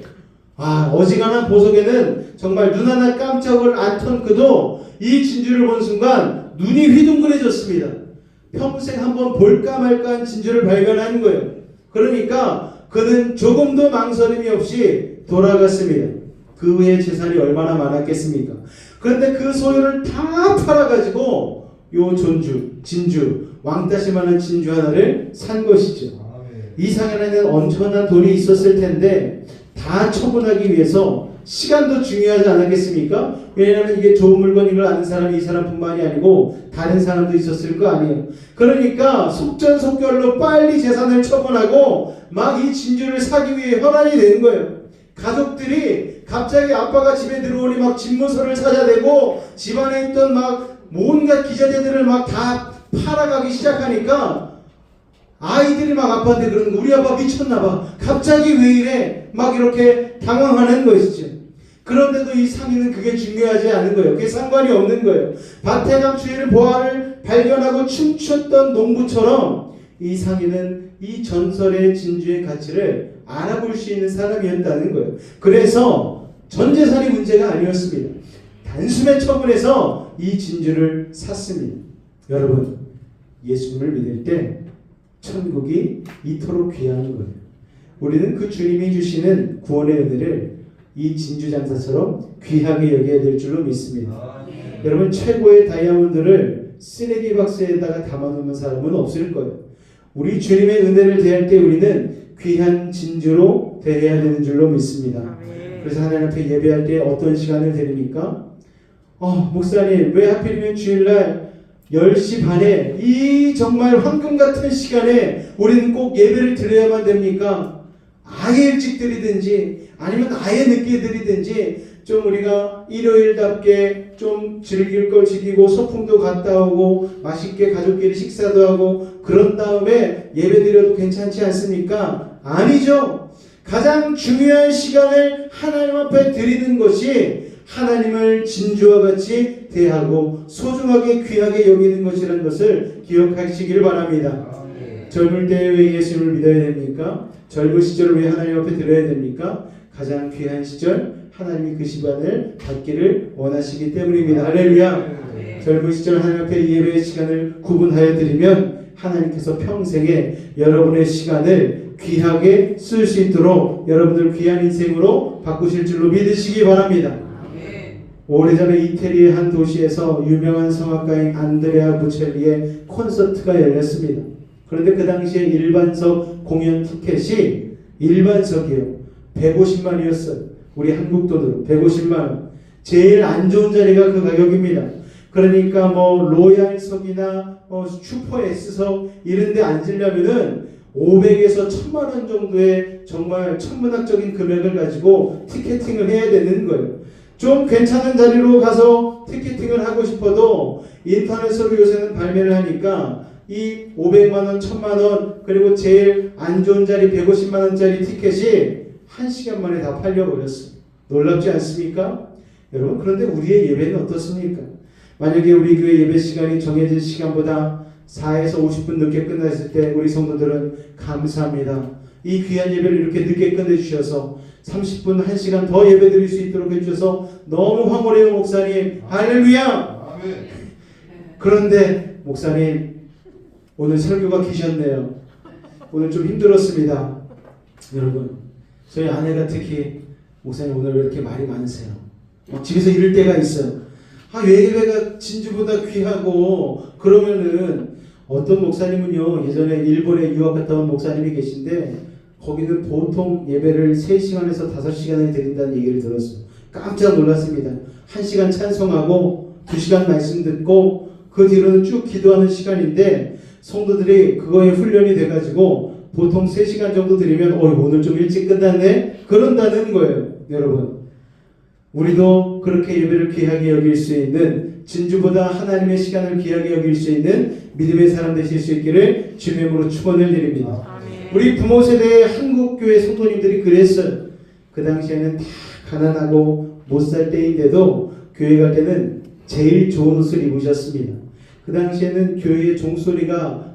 아, 어지간한 보석에는 정말 눈 하나 깜짝을 않던 그도 이 진주를 본 순간 눈이 휘둥그레졌습니다. 평생 한번 볼까 말까한 진주를 발견한 거예요. 그러니까 그는 조금도 망설임이 없이 돌아갔습니다. 그 후에 재산이 얼마나 많았겠습니까? 그런데 그 소유를 다 팔아가지고 요 진주, 왕따시만한 진주 하나를 산 것이죠. 이 상인에는 엄청난 돈이 있었을 텐데 다 처분하기 위해서 시간도 중요하지 않았겠습니까? 왜냐하면 이게 좋은 물건인 걸 아는 사람이 이 사람뿐만이 아니고 다른 사람도 있었을 거 아니에요. 그러니까 속전속결로 빨리 재산을 처분하고 막 이 진주를 사기 위해 혈안이 되는 거예요. 가족들이 갑자기 아빠가 집에 들어오니 막 집문서를 찾아대고 집안에 있던 막 온갖 기자재들을 막 다 팔아가기 시작하니까 아이들이 막 아빠한테 그러는 거, 우리 아빠 미쳤나봐, 갑자기 왜 이래, 막 이렇게 당황하는 것이죠. 그런데도 이 상인은 그게 중요하지 않은 거예요. 그게 상관이 없는 거예요. 밭에 감추이를 보화를 발견하고 춤췄던 농부처럼 이 상인은 이 전설의 진주의 가치를 알아볼 수 있는 사람이었다는 거예요. 그래서 전 재산이 문제가 아니었습니다. 단숨에 처분해서 이 진주를 샀습니다. 여러분, 예수님을 믿을 때 천국이 이토록 귀한 거예요. 우리는 그 주님이 주시는 구원의 은혜를 이 진주 장사처럼 귀하게 여겨야 될 줄로 믿습니다. 여러분, 최고의 다이아몬드를 쓰레기 박스에다가 담아놓는 사람은 없을 거예요. 우리 주님의 은혜를 대할 때 우리는 귀한 진주로 대해야 되는 줄로 믿습니다. 그래서 하나님 앞에 예배할 때 어떤 시간을 드립니까? 목사님, 왜 하필이면 주일날 10시 반에 이 정말 황금 같은 시간에 우리는 꼭 예배를 드려야만 됩니까? 아예 일찍 드리든지 아니면 아예 늦게 드리든지 좀 우리가 일요일답게 좀 즐길 걸 즐기고 소풍도 갔다 오고 맛있게 가족끼리 식사도 하고 그런 다음에 예배 드려도 괜찮지 않습니까? 아니죠. 가장 중요한 시간을 하나님 앞에 드리는 것이 하나님을 진주와 같이 대하고 소중하게 귀하게 여기는 것이라는 것을 기억하시길 바랍니다. 젊을 때 왜 예수님을 믿어야 됩니까? 젊은 시절을 왜 하나님 앞에 드려야 됩니까? 가장 귀한 시절 하나님이 그 시간을 받기를 원하시기 때문입니다. 할렐루야. 젊은 시절 하나님 앞에 예배의 시간을 구분하여 드리면 하나님께서 평생에 여러분의 시간을 귀하게 쓸 수 있도록 여러분들 귀한 인생으로 바꾸실 줄로 믿으시기 바랍니다. 오래전에 이태리의 한 도시에서 유명한 성악가인 안드레아 보첼리의 콘서트가 열렸습니다. 그런데 그 당시에 일반석 공연 티켓이 일반석이요 150만이었어요. 우리 한국 돈으로 150만. 제일 안 좋은 자리가 그 가격입니다. 그러니까 뭐 로얄석이나 슈퍼 S석 이런 데 앉으려면은 500에서 1000만 원 정도의 정말 천문학적인 금액을 가지고 티켓팅을 해야 되는 거예요. 좀 괜찮은 자리로 가서 티켓팅을 하고 싶어도 인터넷으로 요새는 발매를 하니까 이 500만원, 1000만원 그리고 제일 안 좋은 자리 150만원짜리 티켓이 1시간 만에 다 팔려버렸어요. 놀랍지 않습니까? 여러분, 그런데 우리의 예배는 어떻습니까? 만약에 우리 교회 예배 시간이 정해진 시간보다 4에서 50분 늦게 끝났을 때 우리 성도들은 감사합니다. 이 귀한 예배를 이렇게 늦게 끝내주셔서 30분, 1시간 더 예배 드릴 수 있도록 해주셔서 너무 황홀해요 목사님. 할렐루야. 그런데 목사님 오늘 설교가 기셨네요. 오늘 좀 힘들었습니다. 여러분, 저희 아내가 특히 목사님 오늘 왜 이렇게 말이 많으세요? 집에서 이럴 때가 있어요. 예배가 진주보다 귀하고 그러면은 어떤 목사님은요, 예전에 일본에 유학 갔다 온 목사님이 계신데 거기는 보통 예배를 3시간에서 5시간을 드린다는 얘기를 들었어요. 깜짝 놀랐습니다. 1시간 찬송하고 2시간 말씀 듣고 그 뒤로는 쭉 기도하는 시간인데 성도들이 그거에 훈련이 돼가지고 보통 3시간 정도 드리면 오늘 좀 일찍 끝났네? 그런다는 거예요. 여러분, 우리도 그렇게 예배를 귀하게 여길 수 있는, 진주보다 하나님의 시간을 귀하게 여길 수 있는 믿음의 사람 되실 수 있기를 주님의 이름으로 축원을 드립니다. 우리 부모 세대의 한국교회 성도님들이 그랬어요. 그 당시에는 다 가난하고 못 살 때인데도 교회 갈 때는 제일 좋은 옷을 입으셨습니다. 그 당시에는 교회의 종소리가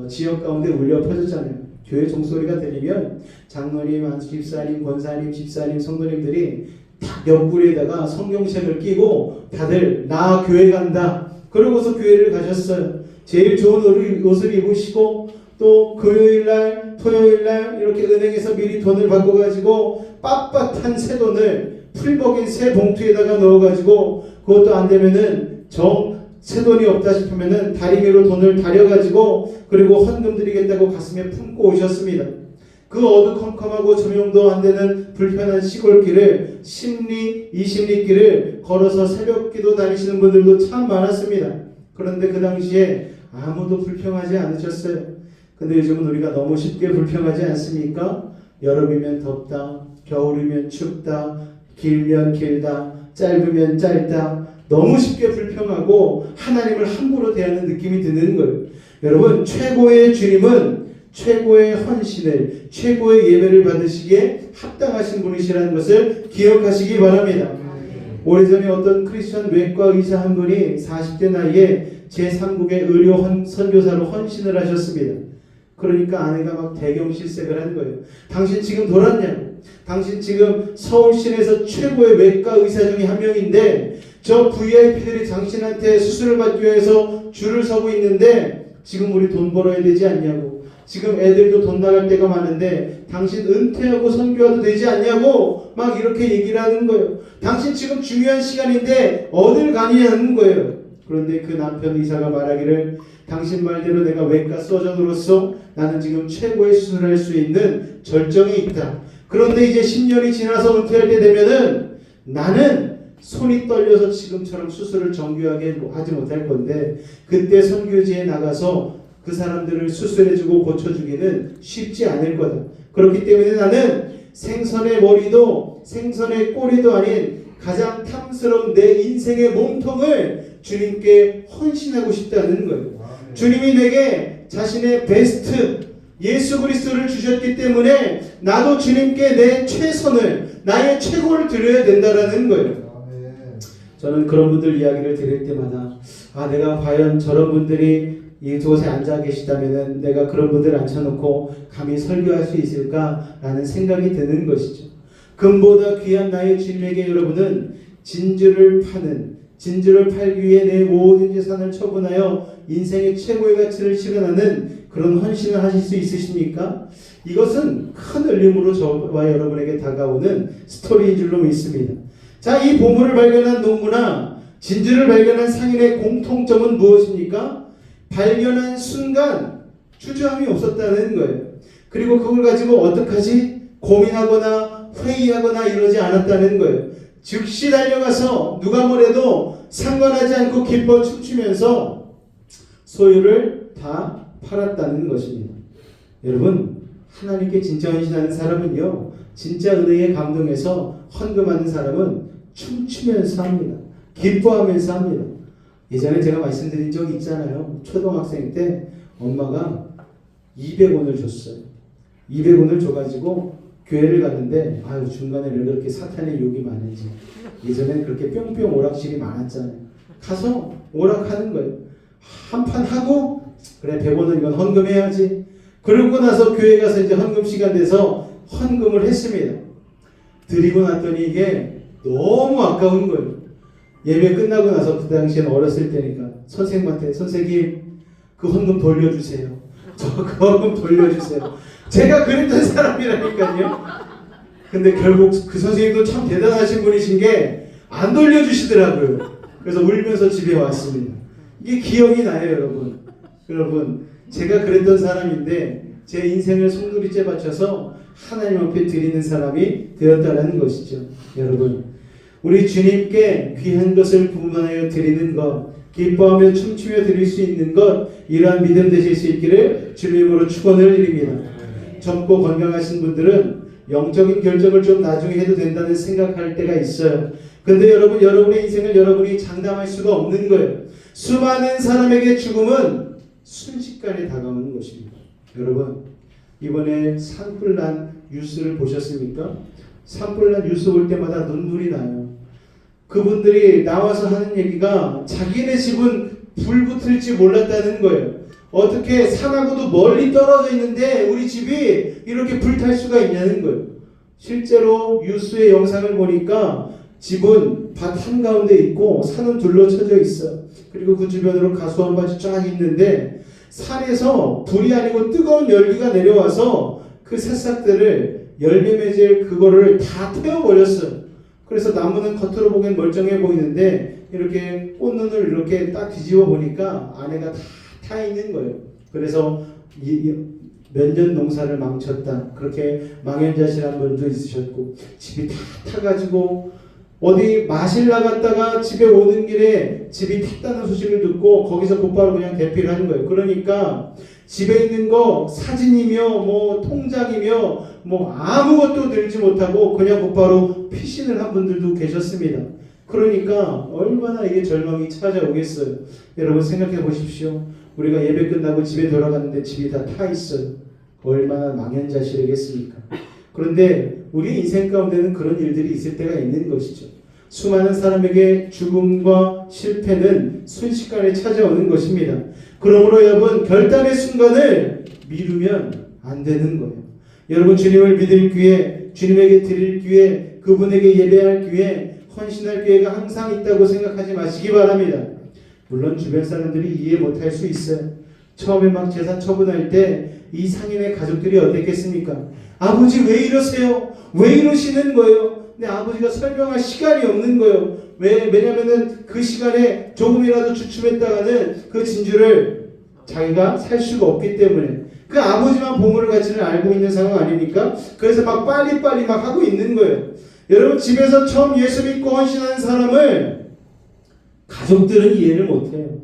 지역 가운데 울려 퍼졌잖아요. 교회 종소리가 들리면 장로님, 집사님, 권사님, 집사님, 성도님들이 다 옆구리에다가 성경책을 끼고 다들 나 교회 간다. 그러고서 교회를 가셨어요. 제일 좋은 옷을 입으시고 또 금요일날, 토요일날 이렇게 은행에서 미리 돈을 바꿔가지고 빳빳한 새 돈을 풀먹인 새 봉투에다가 넣어가지고 그것도 안 되면은 새 돈이 없다 싶으면은 다리 위로 돈을 다려가지고 그리고 헌금 드리겠다고 가슴에 품고 오셨습니다. 그 어두컴컴하고 조명도 안 되는 불편한 시골길을 10리, 20리길을 걸어서 새벽기도 다니시는 분들도 참 많았습니다. 그런데 그 당시에 아무도 불평하지 않으셨어요. 근데 요즘은 우리가 너무 쉽게 불평하지 않습니까? 여름이면 덥다, 겨울이면 춥다, 길면 길다, 짧으면 짧다, 너무 쉽게 불평하고 하나님을 함부로 대하는 느낌이 드는 거예요. 여러분, 최고의 주님은 최고의 헌신을, 최고의 예배를 받으시기에 합당하신 분이시라는 것을 기억하시기 바랍니다. 오래전에 어떤 크리스천 외과 의사 한 분이 40대 나이에 제3국의 의료 선교사로 헌신을 하셨습니다. 그러니까 아내가 막 대경실색을 한 거예요. 당신 지금 돌았냐고. 당신 지금 서울시내에서 최고의 외과 의사 중에 한 명인데 저 VIP들이 당신한테 수술을 받기 위해서 줄을 서고 있는데 지금 우리 돈 벌어야 되지 않냐고. 지금 애들도 돈 나갈 때가 많은데 당신 은퇴하고 선교해도 되지 않냐고 막 이렇게 얘기를 하는 거예요. 당신 지금 중요한 시간인데 어딜 가느냐는 거예요. 그런데 그 남편 의사가 말하기를 당신 말대로 내가 외과 서전으로서 나는 지금 최고의 수술을 할 수 있는 절정에 있다. 그런데 이제 10년이 지나서 은퇴할 때 되면은 나는 손이 떨려서 지금처럼 수술을 정교하게 하지 못할 건데 그때 선교지에 나가서 그 사람들을 수술해주고 고쳐주기는 쉽지 않을 거다. 그렇기 때문에 나는 생선의 머리도 생선의 꼬리도 아닌 가장 탐스러운 내 인생의 몸통을 주님께 헌신하고 싶다는 거예요. 주님이 내게 자신의 베스트 예수 그리스도를 주셨기 때문에 나도 주님께 내 최선을 나의 최고를 드려야 된다라는 거예요. 저는 그런 분들 이야기를 들을 때마다 내가 과연 저런 분들이 이곳에 앉아 계시다면 내가 그런 분들 앉혀놓고 감히 설교할 수 있을까라는 생각이 드는 것이죠. 금보다 귀한 나의 주님에게 여러분은 진주를 팔기 위해 내 모든 재산을 처분하여 인생의 최고의 가치를 실현하는 그런 헌신을 하실 수 있으십니까? 이것은 큰 울림으로 저와 여러분에게 다가오는 스토리인 줄로 믿습니다. 자, 이 보물을 발견한 농부나 진주를 발견한 상인의 공통점은 무엇입니까? 발견한 순간 주저함이 없었다는 거예요. 그리고 그걸 가지고 어떡하지? 고민하거나 회의하거나 이러지 않았다는 거예요. 즉시 달려가서 누가 뭐래도 상관하지 않고 기뻐 춤추면서 소유를 다 팔았다는 것입니다. 여러분, 하나님께 진짜 헌신하는 사람은요, 진짜 은혜에 감동해서 헌금하는 사람은 춤추면서 합니다. 기뻐하면서 합니다. 예전에 제가 말씀드린 적이 있잖아요. 초등학생 때 엄마가 200원을 줬어요. 200원을 줘가지고 교회를 갔는데 중간에 왜 그렇게 사탄의 욕이 많은지. 예전에는 그렇게 뿅뿅 오락실이 많았잖아요. 가서 오락하는 거예요. 한판 하고 그래 100원은 이건 헌금해야지. 그러고 나서 교회 가서 이제 헌금 시간 돼서 헌금을 했습니다. 드리고 났더니 이게 너무 아까운 거예요. 예배 끝나고 나서 그 당시엔 어렸을 때니까 선생님한테 선생님 그 헌금 돌려주세요. 저 그 헌금 돌려주세요. 제가 그랬던 사람이라니까요. 근데 결국 그 선생님도 참 대단하신 분이신 게 안 돌려주시더라고요. 그래서 울면서 집에 왔습니다. 이게 기억이 나요, 여러분. 여러분, 제가 그랬던 사람인데 제 인생을 송두리째 바쳐서 하나님 앞에 드리는 사람이 되었다는 것이죠. 여러분, 우리 주님께 귀한 것을 분만하여 드리는 것, 기뻐하며 춤추며 드릴 수 있는 것, 이러한 믿음 되실 수 있기를 주님으로 축원을 드립니다. 젊고 건강하신 분들은 영적인 결정을 좀 나중에 해도 된다는 생각할 때가 있어요. 근데 여러분, 여러분의 인생을 여러분이 장담할 수가 없는 거예요. 수많은 사람에게 죽음은 순식간에 다가오는 것입니다. 여러분, 이번에 산불난 뉴스를 보셨습니까? 산불난 뉴스 볼 때마다 눈물이 나요. 그분들이 나와서 하는 얘기가 자기네 집은 불 붙을지 몰랐다는 거예요. 어떻게 산하고도 멀리 떨어져 있는데 우리 집이 이렇게 불탈 수가 있냐는 거예요. 실제로 뉴스의 영상을 보니까 집은 밭 한가운데 있고 산은 둘러쳐져 있어요. 그리고 그 주변으로 가수원 밭이 쫙 있는데 산에서 불이 아니고 뜨거운 열기가 내려와서 그 새싹들을 열매 맺을 그거를 다 태워버렸어요. 그래서 나무는 겉으로 보기엔 멀쩡해 보이는데 이렇게 꽃눈을 이렇게 딱 뒤집어 보니까 안에가 다 타 있는 거예요. 그래서 몇 년 농사를 망쳤다. 그렇게 망연자실한 분도 있으셨고, 집이 다 타가지고 어디 마실 나갔다가 집에 오는 길에 집이 탔다는 소식을 듣고 거기서 곧바로 그냥 대피를 하는 거예요. 그러니까 집에 있는 거 사진이며 뭐 통장이며 뭐 아무것도 들지 못하고 그냥 곧바로 피신을 한 분들도 계셨습니다. 그러니까 얼마나 이게 절망이 찾아오겠어요. 여러분 생각해 보십시오. 우리가 예배 끝나고 집에 돌아갔는데 집이 다 타 있어요. 얼마나 망연자실이겠습니까? 그런데 우리 인생 가운데는 그런 일들이 있을 때가 있는 것이죠. 수많은 사람에게 죽음과 실패는 순식간에 찾아오는 것입니다. 그러므로 여러분 결단의 순간을 미루면 안 되는 거예요. 여러분 주님을 믿을 기회, 주님에게 드릴 기회, 그분에게 예배할 기회, 헌신할 기회가 항상 있다고 생각하지 마시기 바랍니다. 물론 주변 사람들이 이해 못할 수 있어요. 처음에 막 재산 처분할 때 이 상인의 가족들이 어땠겠습니까? 아버지 왜 이러세요? 왜 이러시는 거예요? 근데 아버지가 설명할 시간이 없는 거예요. 왜냐면은 그 시간에 조금이라도 주춤했다가는 그 진주를 자기가 살 수가 없기 때문에 그 아버지만 보물의 가치를 알고 있는 상황 아닙니까? 그래서 막 빨리빨리 막 하고 있는 거예요. 여러분 집에서 처음 예수 믿고 헌신한 사람을 가족들은 이해를 못해요.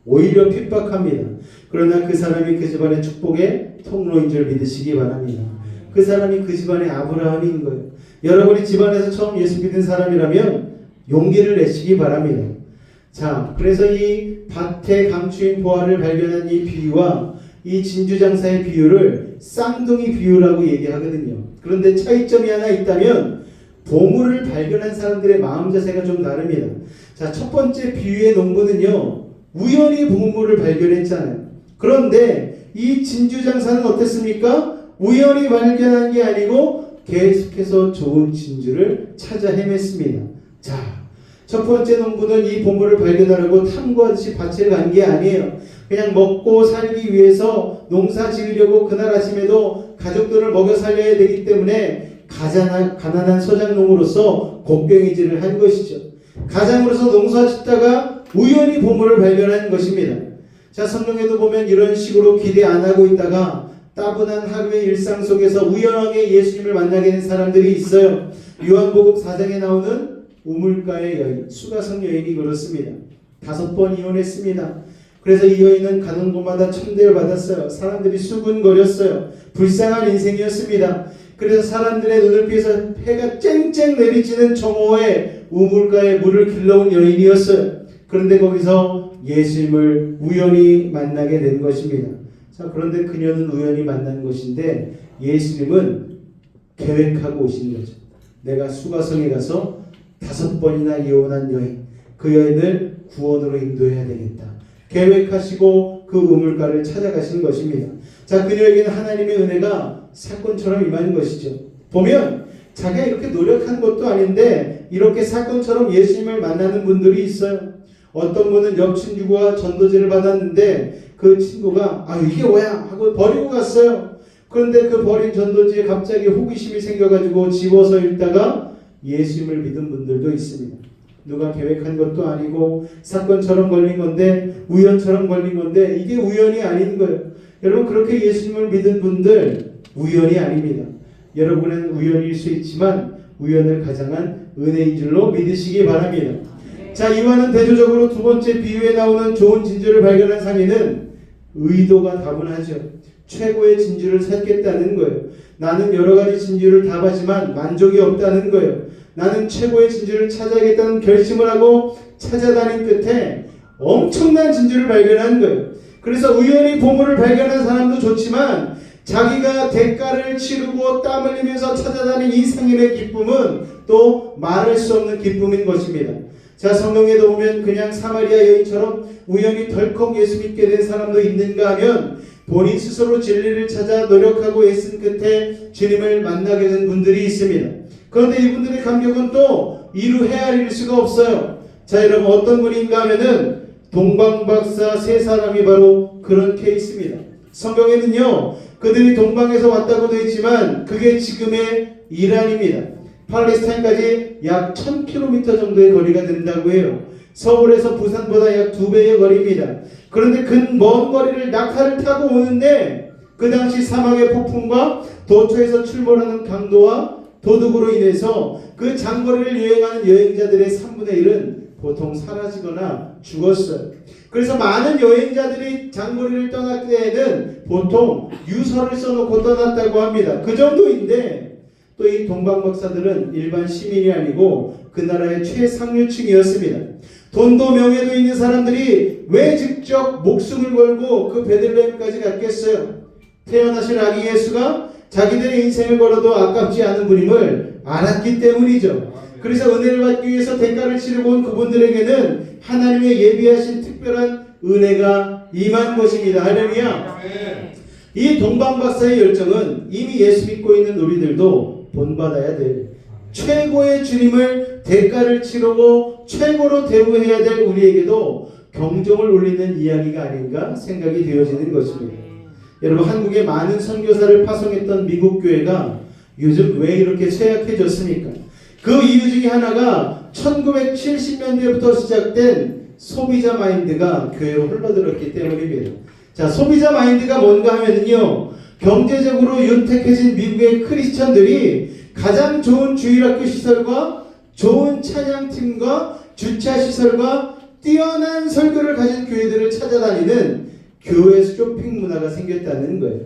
오히려 핍박합니다. 그러나 그 사람이 그 집안의 축복의 통로인 줄 믿으시기 바랍니다. 그 사람이 그 집안의 아브라함인 거예요. 여러분이 집안에서 처음 예수 믿은 사람이라면 용기를 내시기 바랍니다. 자, 그래서 이 밭에 감추인 보화를 발견한 이 비유와 이 진주장사의 비유를 쌍둥이 비유라고 얘기하거든요. 그런데 차이점이 하나 있다면 보물을 발견한 사람들의 마음 자세가 좀 다릅니다. 자, 첫 번째 비유의 농부는요, 우연히 보물을 발견했잖아요. 그런데 이 진주장사는 어땠습니까? 우연히 발견한 게 아니고 계속해서 좋은 진주를 찾아 헤맸습니다. 자, 첫 번째 농부는 이 보물을 발견하려고 탐구하듯이 밭을 간 게 아니에요. 그냥 먹고 살기 위해서 농사 지으려고 그날 아침에도 가족들을 먹여 살려야 되기 때문에 가난한 소작농으로서 곡괭이질을 한 것이죠. 가장으로서 농사 짓다가 우연히 보물을 발견한 것입니다. 자, 성경에도 보면 이런 식으로 기대 안 하고 있다가 따분한 하루의 일상 속에서 우연하게 예수님을 만나게 된 사람들이 있어요. 요한복음 4장에 나오는 우물가의 여인, 수가성 여인이 그렇습니다. 5번 이혼했습니다. 그래서 이 여인은 가는 곳마다 천대를 받았어요. 사람들이 수군거렸어요. 불쌍한 인생이었습니다. 그래서 사람들의 눈을 피해서 해가 쨍쨍 내리치는 정오에 우물가에 물을 길러온 여인이었어요. 그런데 거기서 예수님을 우연히 만나게 된 것입니다. 자, 그런데 그녀는 우연히 만난 것인데 예수님은 계획하고 오신 거죠. 내가 수가성에 가서 5번이나 이혼한 여인, 그 여인을 구원으로 인도해야 되겠다. 계획하시고 그 우물가를 찾아가신 것입니다. 자, 그녀에게는 하나님의 은혜가 사건처럼 임하는 것이죠. 보면 자기가 이렇게 노력한 것도 아닌데 이렇게 사건처럼 예수님을 만나는 분들이 있어요. 어떤 분은 옆 친구가 전도제를 받았는데 그 친구가 이게 뭐야 하고 버리고 갔어요. 그런데 그 버린 전도지에 갑자기 호기심이 생겨가지고 집어서 읽다가 예수님을 믿은 분들도 있습니다. 누가 계획한 것도 아니고 사건처럼 걸린 건데 우연처럼 걸린 건데 이게 우연이 아닌 거예요. 여러분 그렇게 예수님을 믿은 분들 우연이 아닙니다. 여러분은 우연일 수 있지만 우연을 가장한 은혜인 줄로 믿으시기 바랍니다. 자, 이와는 대조적으로 두 번째 비유에 나오는 좋은 진주를 발견한 상인은 의도가 다분하죠. 최고의 진주를 찾겠다는 거예요. 나는 여러 가지 진주를 다 봤지만 만족이 없다는 거예요. 나는 최고의 진주를 찾아야겠다는 결심을 하고 찾아다닌 끝에 엄청난 진주를 발견한 거예요. 그래서 우연히 보물을 발견한 사람도 좋지만 자기가 대가를 치르고 땀 흘리면서 찾아다닌 이 상인의 기쁨은 또 말할 수 없는 기쁨인 것입니다. 자, 성경에도 보면 그냥 사마리아 여인처럼 우연히 덜컥 예수 믿게 된 사람도 있는가 하면 본인 스스로 진리를 찾아 노력하고 애쓴 끝에 주님을 만나게 된 분들이 있습니다. 그런데 이분들의 감격은 또 이루 헤아릴 수가 없어요. 자, 여러분 어떤 분인가 하면은 동방박사 세 사람이 바로 그런 케이스입니다. 성경에는요 그들이 동방에서 왔다고 되어 있지만 그게 지금의 이란입니다. 팔레스타인까지 약 1000km 정도의 거리가 된다고 해요. 서울에서 부산보다 약 2배의 거리입니다. 그런데 그 먼 거리를 낙하를 타고 오는데 그 당시 사막의 폭풍과 도처에서 출몰하는 강도와 도둑으로 인해서 그 장거리를 여행하는 여행자들의 3분의 1은 보통 사라지거나 죽었어요. 그래서 많은 여행자들이 장거리를 떠날 때에는 보통 유서를 써놓고 떠났다고 합니다. 그 정도인데 또 이 동방박사들은 일반 시민이 아니고 그 나라의 최상류층이었습니다. 돈도 명예도 있는 사람들이 왜 직접 목숨을 걸고 그 베들레헴까지 갔겠어요? 태어나신 아기 예수가 자기들의 인생을 걸어도 아깝지 않은 분임을 알았기 때문이죠. 그래서 은혜를 받기 위해서 대가를 치르고 온 그분들에게는 하나님의 예비하신 특별한 은혜가 임한 것입니다. 할렐루야. 이 동방박사의 열정은 이미 예수 믿고 있는 우리들도 본받아야 될 최고의 주님을 대가를 치르고 최고로 대우해야 될 우리에게도 경종을 울리는 이야기가 아닌가 생각이 되어지는 것입니다. 여러분, 한국에 많은 선교사를 파송했던 미국 교회가 요즘 왜 이렇게 쇠약해졌습니까? 그 이유 중에 하나가 1970년대부터 시작된 소비자 마인드가 교회로 흘러들었기 때문입니다. 자, 소비자 마인드가 뭔가 하면은요, 경제적으로 윤택해진 미국의 크리스천들이 가장 좋은 주일학교 시설과 좋은 찬양팀과 주차시설과 뛰어난 설교를 가진 교회들을 찾아다니는 교회 쇼핑 문화가 생겼다는 거예요.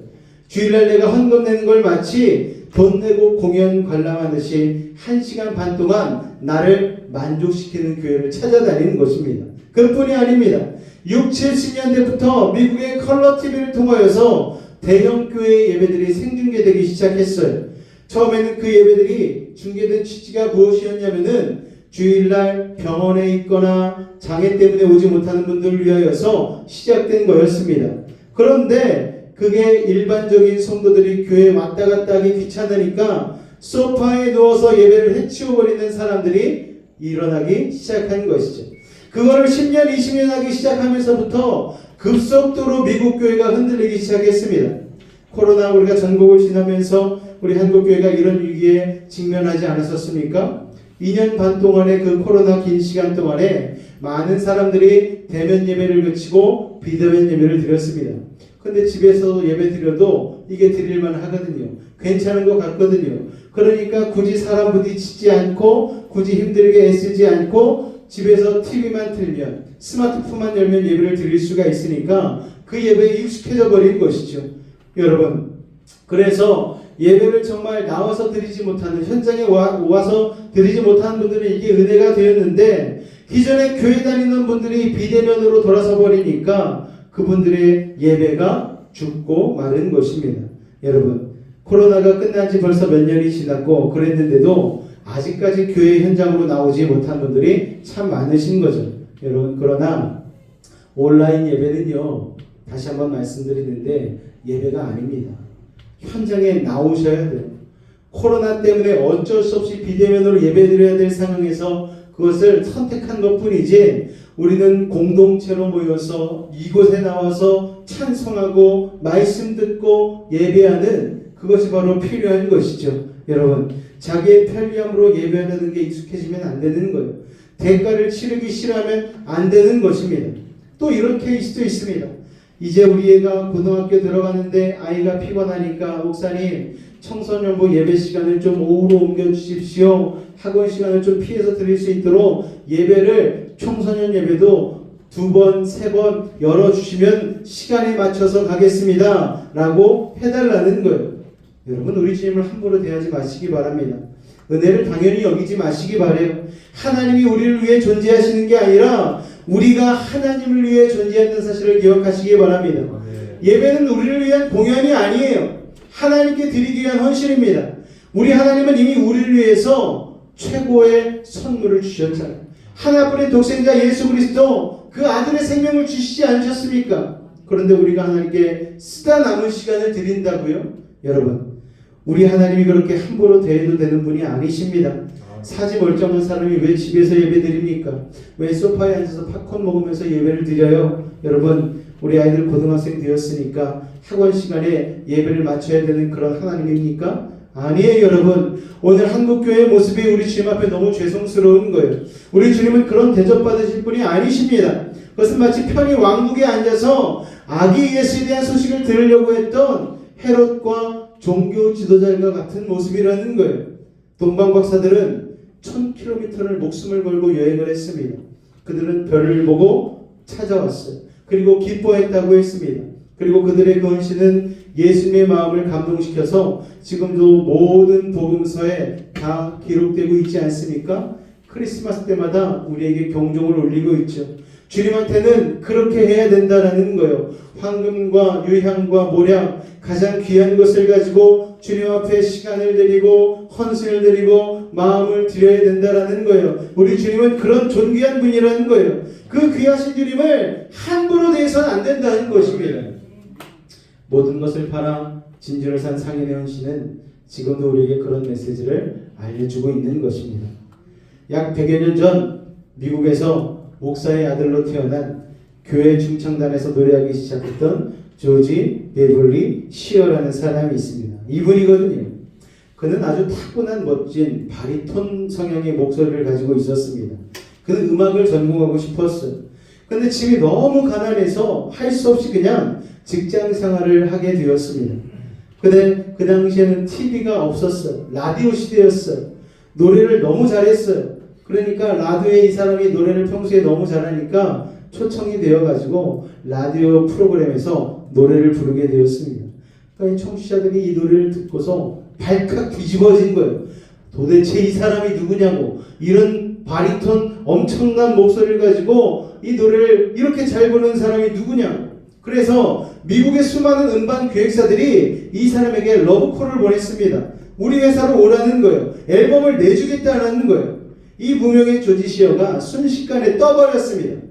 주일날 내가 헌금 내는 걸 마치 돈 내고 공연 관람하듯이 1시간 반 동안 나를 만족시키는 교회를 찾아다니는 것입니다. 그뿐이 아닙니다. 6, 70년대부터 미국의 컬러 TV를 통하여서 대형 교회 예배들이 생중계되기 시작했어요. 처음에는 그 예배들이 중계된 취지가 무엇이었냐면은 주일날 병원에 있거나 장애 때문에 오지 못하는 분들을 위하여서 시작된 거였습니다. 그런데 그게 일반적인 성도들이 교회에 왔다 갔다 하기 귀찮으니까 소파에 누워서 예배를 해치워버리는 사람들이 일어나기 시작한 것이죠. 그거를 10년, 20년 하기 시작하면서부터 급속도로 미국 교회가 흔들리기 시작했습니다. 코로나 우리가 전국을 지나면서 우리 한국교회가 이런 위기에 직면하지 않았었습니까? 2년 반 동안의 그 코로나 긴 시간 동안에 많은 사람들이 대면 예배를 그치고 비대면 예배를 드렸습니다. 근데 집에서 예배 드려도 이게 드릴만 하거든요. 괜찮은 것 같거든요. 그러니까 굳이 사람 부딪히지 않고 굳이 힘들게 애쓰지 않고 집에서 TV만 틀면 스마트폰만 열면 예배를 드릴 수가 있으니까 그 예배에 익숙해져 버린 것이죠. 여러분, 그래서 예배를 정말 나와서 드리지 못하는, 현장에 와서 드리지 못하는 분들은 이게 은혜가 되었는데, 기존에 교회 다니는 분들이 비대면으로 돌아서 버리니까 그분들의 예배가 죽고 마른 것입니다. 여러분, 코로나가 끝난 지 벌써 몇 년이 지났고 그랬는데도 아직까지 교회 현장으로 나오지 못한 분들이 참 많으신 거죠. 여러분, 그러나 온라인 예배는요, 다시 한번 말씀드리는데 예배가 아닙니다. 현장에 나오셔야 돼요. 코로나 때문에 어쩔 수 없이 비대면으로 예배드려야 될 상황에서 그것을 선택한 것뿐이지, 우리는 공동체로 모여서 이곳에 나와서 찬송하고 말씀 듣고 예배하는 그것이 바로 필요한 것이죠. 여러분, 자기의 편리함으로 예배하는 게 익숙해지면 안 되는 거예요. 대가를 치르기 싫어하면 안 되는 것입니다. 또 이런 케이스도 있습니다. 이제 우리 애가 고등학교 들어가는데 아이가 피곤하니까 목사님 청소년부 예배 시간을 좀 오후로 옮겨주십시오. 학원 시간을 좀 피해서 드릴 수 있도록 예배를 청소년 예배도 2번, 3번 열어주시면 시간에 맞춰서 가겠습니다. 라고 해달라는 거예요. 여러분, 우리 주님을 함부로 대하지 마시기 바랍니다. 은혜를 당연히 여기지 마시기 바라요. 하나님이 우리를 위해 존재하시는 게 아니라 우리가 하나님을 위해 존재하는 사실을 기억하시기 바랍니다. 예배는 우리를 위한 공연이 아니에요. 하나님께 드리기 위한 헌신입니다. 우리 하나님은 이미 우리를 위해서 최고의 선물을 주셨잖아요. 하나뿐인 독생자 예수 그리스도, 그 아들의 생명을 주시지 않으셨습니까? 그런데 우리가 하나님께 쓰다 남은 시간을 드린다고요? 여러분, 우리 하나님이 그렇게 함부로 대해도 되는 분이 아니십니다. 사지 멀쩡한 사람이 왜 집에서 예배 드립니까? 왜 소파에 앉아서 팝콘 먹으면서 예배를 드려요? 여러분, 우리 아이들 고등학생 되었으니까 학원 시간에 예배를 맞춰야 되는 그런 하나님입니까? 아니에요. 여러분, 오늘 한국교회의 모습이 우리 주님 앞에 너무 죄송스러운 거예요. 우리 주님은 그런 대접받으실 분이 아니십니다. 그것은 마치 편히 왕국에 앉아서 아기 예수에 대한 소식을 들으려고 했던 헤롯과 종교 지도자들과 같은 모습이라는 거예요. 동방 박사들은 1000km를 목숨을 걸고 여행을 했습니다. 그들은 별을 보고 찾아왔어요. 그리고 기뻐했다고 했습니다. 그리고 그들의 그 헌신은 예수님의 마음을 감동시켜서 지금도 모든 복음서에 다 기록되고 있지 않습니까? 크리스마스 때마다 우리에게 경종을 울리고 있죠. 주님한테는 그렇게 해야 된다라는 거예요. 황금과 유향과 모략, 가장 귀한 것을 가지고 주님 앞에 시간을 드리고 헌신을 드리고 마음을 드려야 된다라는 거예요. 우리 주님은 그런 존귀한 분이라는 거예요. 그 귀하신 주님을 함부로 대해서는 안 된다는 것입니다. 모든 것을 팔아 진주를 산 상인의 헌신은 지금도 우리에게 그런 메시지를 알려주고 있는 것입니다. 약 100여 년 전 미국에서 목사의 아들로 태어난 교회 중창단에서 노래하기 시작했던 조지 베블리 시어라는 사람이 있습니다. 이분이거든요. 그는 아주 타고난 멋진 바리톤 성향의 목소리를 가지고 있었습니다. 그는 음악을 전공하고 싶었어요. 그런데 집이 너무 가난해서 할 수 없이 그냥 직장 생활을 하게 되었습니다. 근데 그 당시에는 TV가 없었어요. 라디오 시대였어요. 노래를 너무 잘했어요. 그러니까 라디오에 이 사람이 노래를 평소에 너무 잘하니까 초청이 되어가지고 라디오 프로그램에서 노래를 부르게 되었습니다. 그러니까 이 청취자들이 이 노래를 듣고서 발칵 뒤집어진 거예요. 도대체 이 사람이 누구냐고, 이런 바리톤 엄청난 목소리를 가지고 이 노래를 이렇게 잘 부르는 사람이 누구냐. 그래서 미국의 수많은 음반 기획사들이 이 사람에게 러브콜을 보냈습니다. 우리 회사로 오라는 거예요. 앨범을 내주겠다는 거예요. 이 무명의 조지 시어가 순식간에 떠버렸습니다.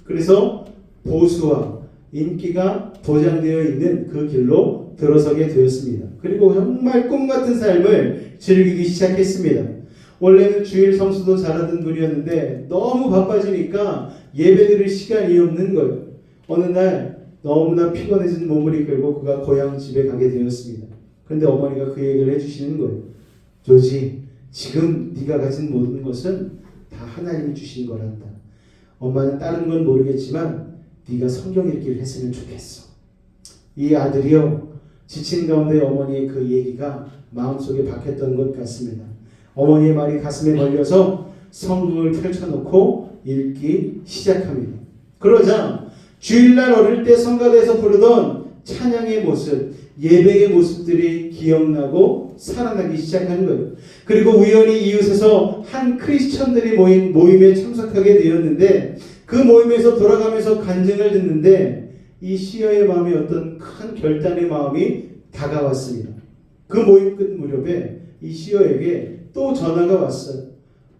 그래서 보수와 인기가 보장되어 있는 그 길로 들어서게 되었습니다. 그리고 정말 꿈같은 삶을 즐기기 시작했습니다. 원래는 주일 성수도 잘하던 분이었는데 너무 바빠지니까 예배드릴 시간이 없는 거예요. 어느 날 너무나 피곤해진 몸을 이끌고 그가 고향 집에 가게 되었습니다. 그런데 어머니가 그 얘기를 해주시는 거예요. 조지, 지금 네가 가진 모든 것은 다 하나님이 주신 거란다. 엄마는 다른 건 모르겠지만 네가 성경 읽기를 했으면 좋겠어. 이 아들이요, 지친 가운데 어머니의 그 얘기가 마음속에 박혔던 것 같습니다. 어머니의 말이 가슴에 걸려서 성경을 펼쳐놓고 읽기 시작합니다. 그러자 주일날 어릴 때 성가대에서 부르던 찬양의 모습, 예배의 모습들이 기억나고 살아나기 시작한 거예요. 그리고 우연히 이웃에서 한 크리스천들이 모인 모임에 참석하게 되었는데 그 모임에서 돌아가면서 간증을 듣는데 이 시어의 마음에 어떤 큰 결단의 마음이 다가왔습니다. 그 모임 끝 무렵에 이 시어에게 또 전화가 왔어요.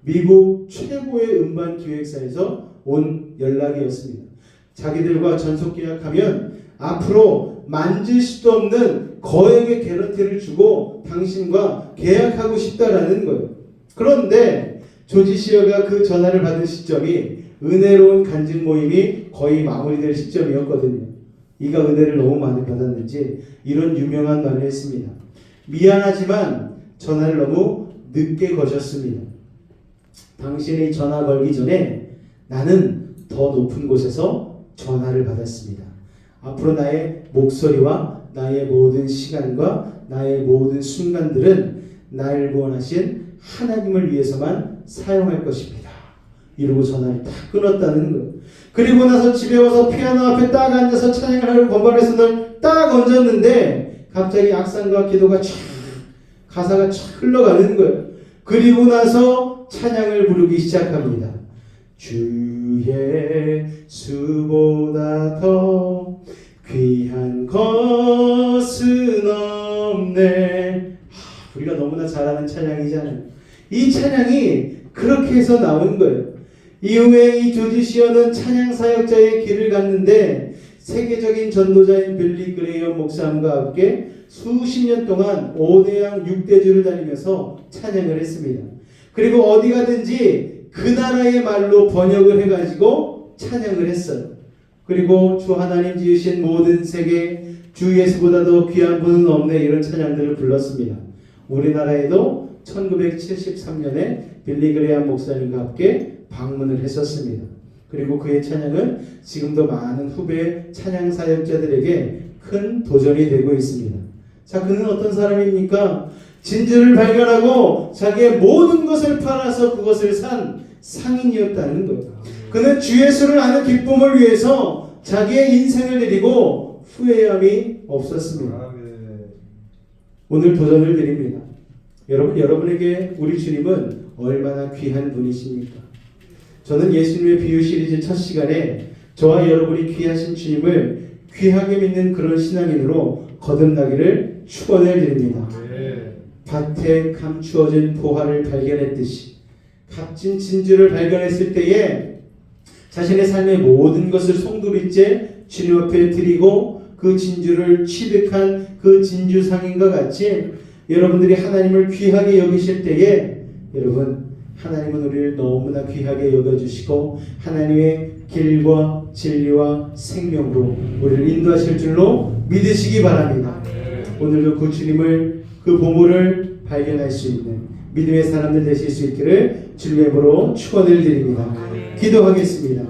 미국 최고의 음반 기획사에서 온 연락이었습니다. 자기들과 전속 계약하면 앞으로 만질 수도 없는 거액의 개런티를 주고 당신과 계약하고 싶다라는 거예요. 그런데 조지 시어가 그 전화를 받은 시점이 은혜로운 간증 모임이 거의 마무리될 시점이었거든요. 이가 은혜를 너무 많이 받았는지 이런 유명한 말을 했습니다. 미안하지만 전화를 너무 늦게 거셨습니다. 당신이 전화 걸기 전에 나는 더 높은 곳에서 전화를 받았습니다. 앞으로 나의 목소리와 나의 모든 시간과 나의 모든 순간들은 나를 구원하신 하나님을 위해서만 사용할 것입니다. 이러고 전화를 딱 끊었다는 거예요. 그리고 나서 집에 와서 피아노 앞에 딱 앉아서 찬양을 하려고 건반에서 널 딱 얹었는데 갑자기 악상과 기도가 촥 가사가 촥 흘러가는 거예요. 그리고 나서 찬양을 부르기 시작합니다. 주의 수보다 더 귀한 것은 없네. 우리가 너무나 잘 아는 찬양이잖아요. 이 찬양이 그렇게 해서 나온 거예요. 이후에 이 조지 시어는 찬양 사역자의 길을 갔는데 세계적인 전도자인 빌리 그레이엄 목사님과 함께 수십 년 동안 5대양 6대주를 다니면서 찬양을 했습니다. 그리고 어디 가든지 그 나라의 말로 번역을 해가지고 찬양을 했어요. 그리고 주 하나님 지으신 모든 세계, 주 예수보다 더 귀한 분은 없네, 이런 찬양들을 불렀습니다. 우리나라에도 1973년에 빌리 그레이엄 목사님과 함께 방문을 했었습니다. 그리고 그의 찬양은 지금도 많은 후배 찬양 사역자들에게 큰 도전이 되고 있습니다. 자, 그는 어떤 사람입니까? 진주를 발견하고 자기의 모든 것을 팔아서 그것을 산 상인이었다는 거예요. 그는 주 예수를 아는 기쁨을 위해서 자기의 인생을 드리고 후회함이 없었습니다. 오늘 도전을 드립니다. 여러분에게 우리 주님은 얼마나 귀한 분이십니까? 저는 예수님의 비유 시리즈 첫 시간에 저와 여러분이 귀하신 주님을 귀하게 믿는 그런 신앙인으로 거듭나기를 축원을 드립니다. 밭에 감추어진 보화를 발견했듯이 값진 진주를 발견했을 때에 자신의 삶의 모든 것을 송두리째 주님 앞에 드리고 그 진주를 취득한 그 진주 상인과 같이 여러분들이 하나님을 귀하게 여기실 때에 여러분 하나님은 우리를 너무나 귀하게 여겨주시고 하나님의 길과 진리와 생명으로 우리를 인도하실 줄로 믿으시기 바랍니다. 오늘도 그 주님을 그 보물을 발견할 수 있는 믿음의 사람들 되실 수 있기를 주님의 이름으로 축원을 드립니다. 기도하겠습니다.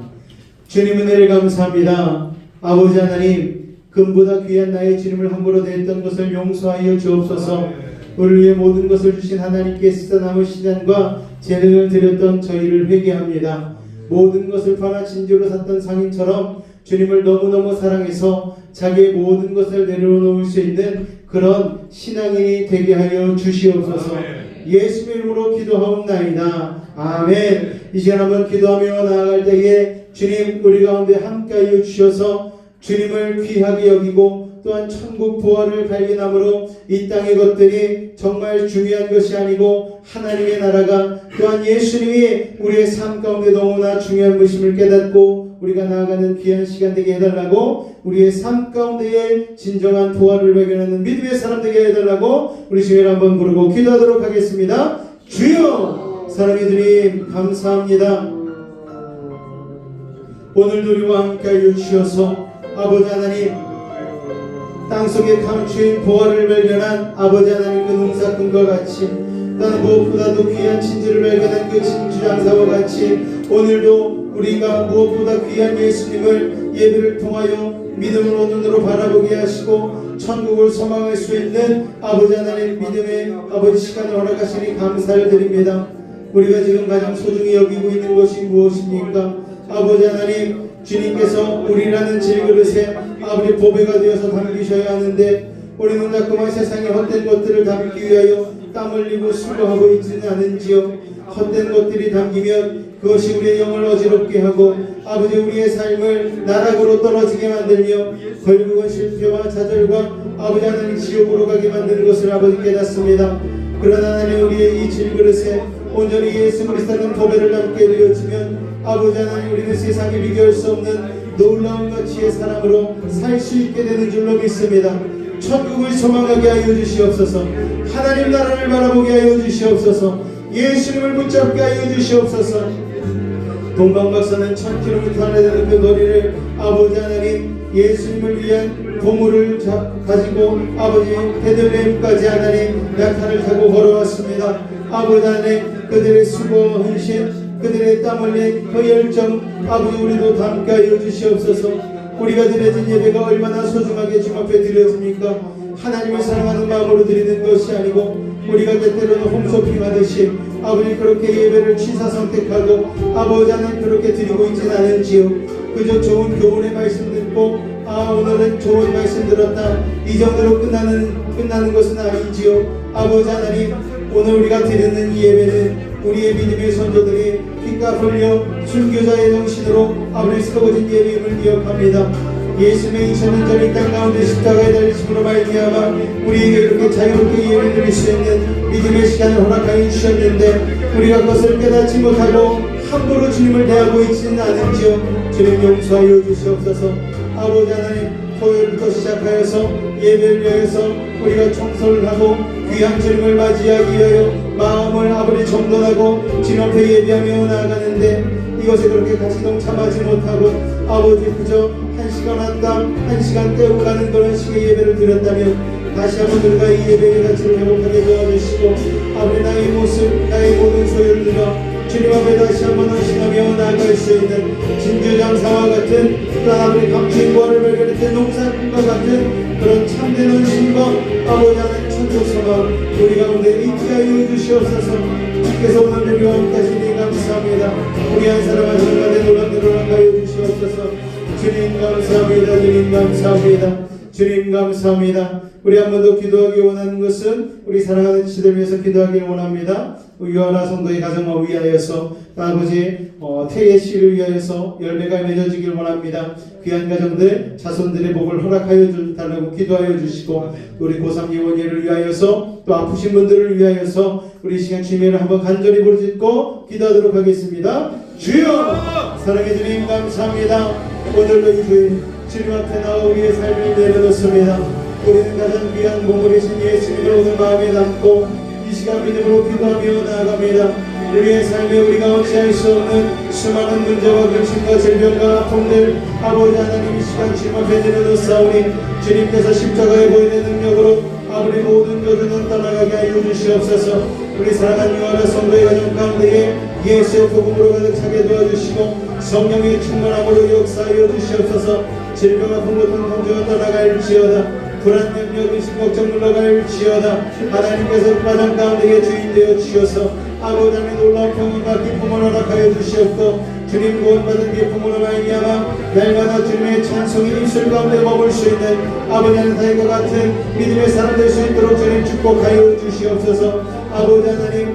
주님 은혜를 감사합니다. 아버지 하나님, 금보다 귀한 나의 주님을 함부로 대했던 것을 용서하여 주옵소서. 우리를 위해 모든 것을 주신 하나님께 쓰다 남은 시간과 재능을 드렸던 저희를 회개합니다. 모든 것을 팔아 진주로 샀던 상인처럼 주님을 너무너무 사랑해서 자기의 모든 것을 내려놓을 수 있는 그런 신앙인이 되게 하여 주시옵소서. 예수의 이름으로 기도하옵나이다. 아멘. 이 시간 한번 기도하며 나아갈 때에 주님 우리 가운데 함께하여 주셔서 주님을 귀하게 여기고 또한 천국 보화를 발견함으로 이 땅의 것들이 정말 중요한 것이 아니고 하나님의 나라가 또한 예수님이 우리의 삶 가운데 너무나 중요한 것임을 깨닫고 우리가 나아가는 귀한 시간 되게 해달라고 우리의 삶 가운데에 진정한 보화를 발견하는 믿음의 사람 되게 해달라고 우리 주님을 한번 부르고 기도하도록 하겠습니다. 주여 사랑의 주님 감사합니다. 오늘도 우리와 함께하여 주셔서 아버지 하나님 땅속에 감추인 보화를 발견한 아버지 하나님 그 농사꾼과 같이 또한 무엇보다도 귀한 진주를 발견한 그 진주장사와 같이 오늘도 우리가 무엇보다 귀한 예수님을 예배를 통하여 믿음으로 눈으로 바라보게 하시고 천국을 소망할 수 있는 아버지 하나님 믿음의 아버지 시간을 허락하시니 감사를 드립니다. 우리가 지금 가장 소중히 여기고 있는 것이 무엇입니까? 아버지 하나님 주님께서 우리라는 질그릇에 아버지 보배가 되어서 담기셔야 하는데 우리는 자꾸만 세상의 헛된 것들을 담기 위하여 땀 흘리고 수고하고 있지는 않은지요. 헛된 것들이 담기면 그것이 우리의 영을 어지럽게 하고 아버지 우리의 삶을 나락으로 떨어지게 만들며 결국은 실패와 좌절과 아버지 하나님 지옥으로 가게 만드는 것을 아버지 깨닫습니다. 그러나 하나님 우리의 이 질그릇에 온전히 예수 그리스도는 보배를 담게 되어지면 아버지 하나님 우리는 세상에 비교할 수 없는 놀라운 가치의 사람으로 살 수 있게 되는 줄로 믿습니다. 천국을 소망하게 하여 주시옵소서. 하나님 나라를 바라보게 하여 주시옵소서. 예수님을 붙잡게 하여 주시옵소서. 동방박사는 1000km 안에 되는 그 거리를 아버지 하나님 예수님을 위한 보물을 가지고 아버지 베들레헴까지 하나님 약탈을 타고 걸어왔습니다. 아버지 하나님 그들의 수고 헌신 그들의 땀 흘린 그 열정 아버지 우리도 담게 하여 주시옵소서. 우리가 드려진 예배가 얼마나 소중하게 주님 앞에 드려집니까? 하나님을 사랑하는 마음으로 드리는 것이 아니고 우리가 때때로는 홈쇼핑하듯이 아버지 그렇게 예배를 취사 선택하고 아버지 하나님 그렇게 드리고 있지는 않은지요. 그저 좋은 교훈의 말씀 듣고 오늘은 좋은 말씀 들었다 이 정도로 끝나는 것은 아니지요. 아버지 하나님 오늘 우리가 드리는 이 예배는 우리의 믿음의 선조들이 피가 흘려 순교자의 정신으로 아버지 세워진 예배임을 기억합니다. 예수님의 2000년 전 이 땅 가운데 십자가에 달리심으로 말미암아 우리에게 이렇게 자유롭게 예배를 드릴 수 있는 믿음의 시간을 허락하여 주셨는데 우리가 그것을 깨닫지 못하고 함부로 주님을 대하고 있지는 않은지요. 주님 용서하여 주시옵소서. 아버지 하나님 토요일부터 시작하여서 예배를 위해서 우리가 청소를 하고 귀한 주님을 맞이하기 위하여 마음을 아버지 정돈하고 주님 앞에 예배하며 나아가는데 이것에 그렇게 같이 동참하지 못하고 아버지 그저 1시간 왔다 1시간 때우고 가는 그런 식의 예배를 드렸다면 다시 한번 우리가 이 예배의 가치를 회복하게 도와주시고 아버지 나의 모습 나의 모든 소유들과 주님 앞에 다시 한번 헌신하며 나아갈 수 있는 진주장사와 같은 그런 아버지 감추인 보화를 발견했던 농사꾼과 같은 그런 참된 헌신과 아버지 우리 가운데 있게 하여 주시옵소서. 주께서 오늘 우리와 함께 하시니 감사합니다. 우리 한 사람 한 사람 가운데 놀랍게 하여 주시옵소서. 주님 감사합니다. 주님 감사합니다. 주님 감사합니다. 우리 한 번 더 기도하기 원하는 것은 우리 사랑하는 지체들 위해서 기도하기를 원합니다. 유아라 성도의 가정을 위하여서 아버지 태의 씨를 위하여서 열매가 맺어지길 원합니다. 귀한 가정들 자손들의 복을 허락하여 달라고 기도하여 주시고 우리 고3 예원이를 위하여서 또 아프신 분들을 위하여서 우리 시간 주님을 한번 간절히 부르짖고 기도하도록 하겠습니다. 주여 사랑해 주님 감사합니다. 오늘도 이 주일 주님 앞에 나와 우리의 삶을 내려놓습니다. 우리는 가장 귀한 몸으리신 예수님을 오늘 마음에 담고 이 시간 믿음으로 기도하며 나아갑니다. 우리의 삶에 우리가 어찌할 수 없는 수많은 문제와 근심과 질병과 아픔들 아버지 하나님 이 시간 주님 앞에 내려놓사오니 주님께서 십자가에 보이는 능력으로 아버지 모든 저주는 떠나가게 하여 주시옵소서. 우리 사랑하는 유아라 성도의 가정 가운데에 예수의 복음으로 가득 차게 도와주시고 성령의 충만함으로 역사하여 주시옵소서. 질병 아픔 모든 공중은 떠나갈지어다. 불안 염려 의심 걱정 물러갈지어다. 하나님께서 가정 가운데에 주인 되어 주셔서 아버지 하나님의 놀라운 평안과 기쁨을 허락하여 주시옵고 주님 구원받은 기쁨으로 말미암아 날마다 주님의 찬송이 입술 가운데 머물 수 있는 아버지 하나님 다윗과 같은 믿음의 사람 될 수 있도록 주님 축복하여 주시옵소서. 아버지 하나님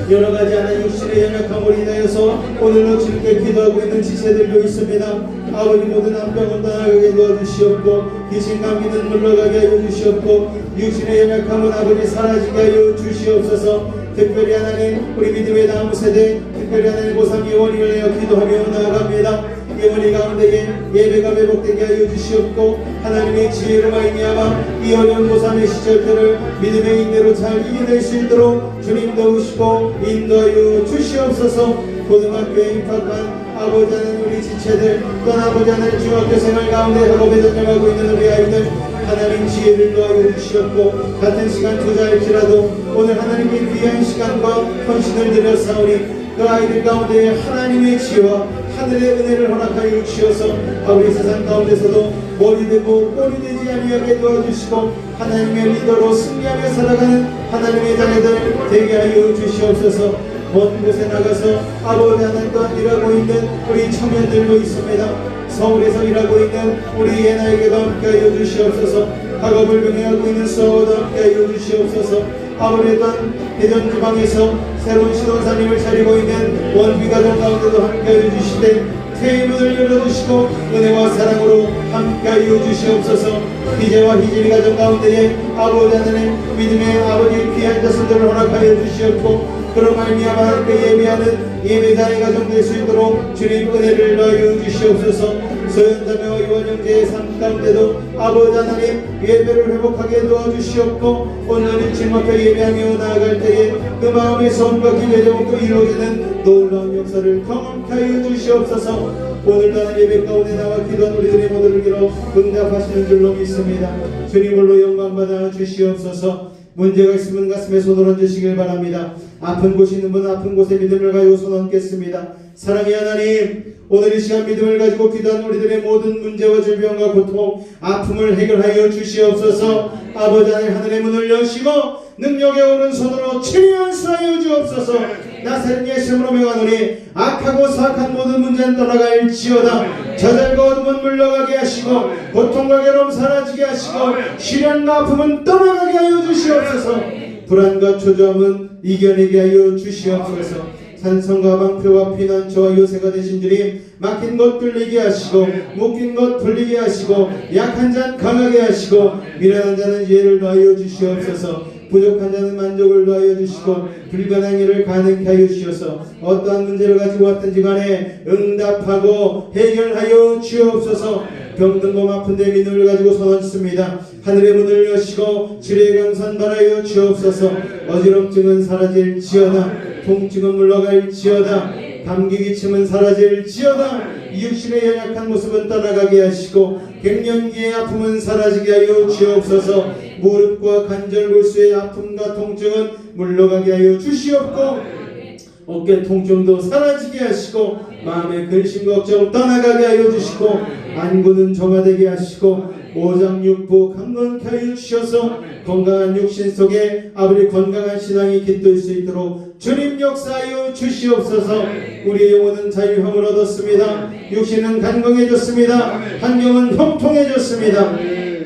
여러가지 하나님 육신의 연약함으로 인하여서 오늘도 주님께 기도하고 있는 지체들도 있습니다. 아버지 모든 암병은 떠나가게 도와주시옵고 귀신 감기는 물러가게 하여 주시옵고 육신의 연약함은 아버지 사라지게 하여 주시옵소서. 특별히 하나님 우리 믿음의 다음 세대 특별히 하나님 고3 예원이를 내어 기도하며 나아갑니다. 예원이 가운데에 예배가 회복되게 하여 주시옵고 하나님의 지혜로 말미암아 이 어려운 고3의 시절들을 믿음의 인내로 잘 이겨낼 수 있도록 주님 도우시고 인도하여 주시옵소서. 고등학교에 입학한 아버지 하나님 우리 지체들 또한 아버지 하나님 중학교 생활 가운데 학업에 전념하고 있는 우리 아이들 하나님 지혜를 도와주시옵고 주시옵고 같은 시간 투자할지라도 오늘 하나님의 귀한 시간과 헌신을 드렸사오니 그 아이들 가운데 하나님의 지혜와 하늘의 은혜를 허락하여 주시어서 아버지 세상 가운데서도 머리 되고 꼬리 되지 아니하게 도와주시고 하나님의 리더로 승리하며 살아가는 하나님의 자녀들 되게 하여 주시옵소서. 먼 곳에 나가서 아버지 하나님 또한 일하고 있는 우리 청년들도 있습니다. 서울에서 일하고 있는 우리 예나에게도 함께하여 주시옵소서. 학업을 병행하고 있는 수호도 함께하여 주시옵소서. 아버지 또한 대전 지방에서 새로운 신혼사님을 차리고 있는 원비가정 가운데도 함께하여 주시되 태의 문을 열어주시고 은혜와 사랑으로 함께하여 주시옵소서. 희재와 희진이 가정 가운데에 아버지 하나님 믿음의 아버지 귀한 자손들을 허락하여 주시옵고 그런 말미암아 함께 예배하는 예배자의 가정 될 수 있도록 주님 은혜를 더하여 주시옵소서. 소현자매와 이원영제의 삶 가운데도 아버지 하나님 예배를 회복하게 도와주시옵고 오늘 주님 앞에 예배하며 나아갈 때에 그 마음의 소원과 기도의 제목도 이루어지는 놀라운 역사를 경험케 하여 주시옵소서. 오늘도 하는 예배 가운데 나와 기도한 우리들의 모두를 위로 응답하시는 줄로 믿습니다. 주님으로 영광받아 주시옵소서. 문제가 있으면 가슴에 손을 얹으시길 바랍니다. 아픈 곳이 있는 분은 아픈 곳에 믿음을 가지고 손 얹겠습니다. 사랑의 하나님, 오늘 이 시간 믿음을 가지고 기도한 우리들의 모든 문제와 질병과 고통, 아픔을 해결하여 주시옵소서. 아버지 하나님 하늘의 문을 여시고 능력의 오른손으로 치료하여 주옵소서. 나사렛 예수님으로 명하노니 악하고 사악한 모든 문제는 떠나갈지어다. 저절과 어둠은 물러가게 하시고 고통과 괴로움 사라지게 하시고 시련과 아픔은 떠나가게 하여 주시옵소서. 불안과 초조함은 이겨내게 하여 주시옵소서. 산성과 방패와 피난처와 요새가 되신 주님 막힌 것 뚫리게 하시고 묶인 것 풀리게 하시고 약한 자는 강하게 하시고 미련한 자는 지혜를 더하여 주시옵소서. 부족한 자는 만족을 더하여 주시고 불가능한 일을 가능케 하여 주셔서 어떠한 문제를 가지고 왔든지 간에 응답하고 해결하여 주옵소서. 병든 몸 아픈데 믿음을 가지고 손 얹습니다. 하늘의 문을 여시고 지뢰의 강산 바라여 주옵소서. 어지럼증은 사라질지어다. 통증은 물러갈지어다. 감기 기침은 사라질지어다. 육신의 연약한 모습은 떠나가게 하시고 갱년기의 아픔은 사라지게 하여 주옵소서. 무릎과 관절골수의 아픔과 통증은 물러가게 하여 주시옵고 어깨 통증도 사라지게 하시고 마음의 근심 걱정 떠나가게 하여 주시고 안구는 정화되게 하시고 오장육부 강건케 하여 주셔서 건강한 육신 속에 아버지 건강한 신앙이 깃들 수 있도록 주님 역사하여 주시옵소서. 우리의 영혼은 자유함을 얻었습니다. 육신은 간건해졌습니다. 환경은 형통해졌습니다.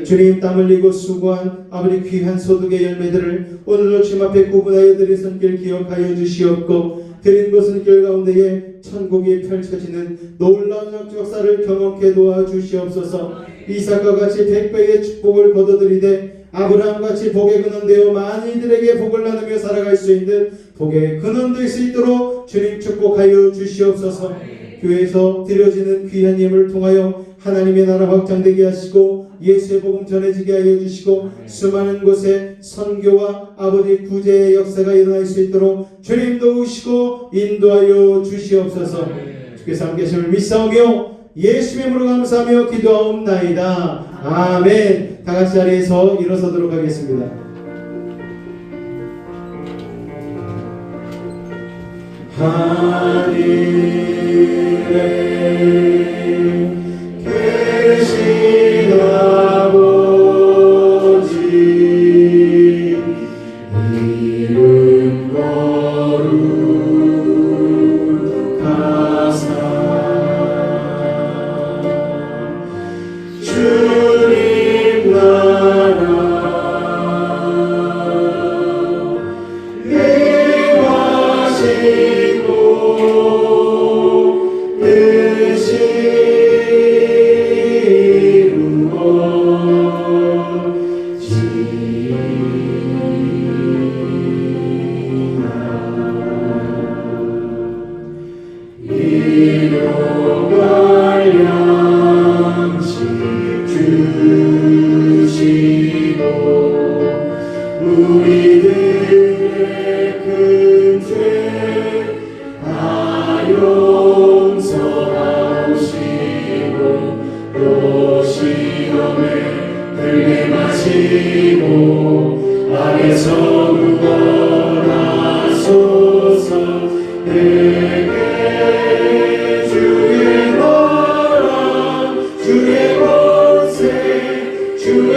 주님 땀 흘리고 수고한 아버지 귀한 소득의 열매들을 오늘도 주님 앞에 구분하여 드린 손길 기억하여 주시옵고, 드린 것은 가운데에 천국이 펼쳐지는 놀라운 역사를 경험케 도와주시옵소서. 이삭과 같이 100배의 축복을 거둬들이되 아브라함같이 복의 근원되어 많은 이들에게 복을 나누며 살아갈 수 있는 복의 근원 될 수 있도록 주님 축복하여 주시옵소서. 교회에서 드려지는 귀한 예물을 통하여 하나님의 나라 확장되게 하시고 예수의 복음 전해지게 하여 주시고 수많은 곳에 선교와 아버지 구제의 역사가 일어날 수 있도록 주님 도우시고 인도하여 주시옵소서. 주께서 함께 하심을 믿사오며 예수의 이름으로 감사하며 기도하옵나이다. 아멘. 다같이 자리에서 일어서도록 하겠습니다. 하늘에 계신 아버지 이름 거룩하사 주님 나라 우리들의 큰 죄 다 용서하시고 또 시험에 들게 마시고 악에서 구원하소서. 내게 주의 나라 주의 권세 주의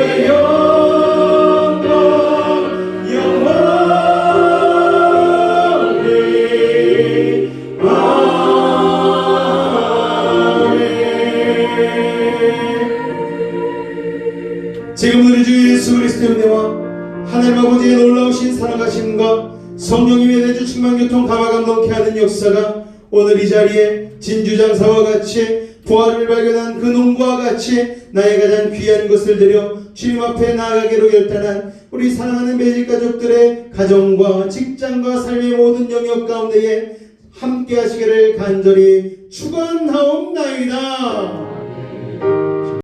지금 우리 주 예수 그리스도의 은혜와 하나님 아버지의 놀라우신 사랑하심과 성령님의 내주 충만 교통 감화 감동케 하는 역사가 오늘 이 자리에 진주장사와 같이 부활을 발견한 그 농부와 같이 나의 가장 귀한 것을 드려 주님 앞에 나아가기로 결단한 우리 사랑하는 매직 가족들의 가정과 직장과 삶의 모든 영역 가운데에 함께 하시기를 간절히 축원하옵나이다.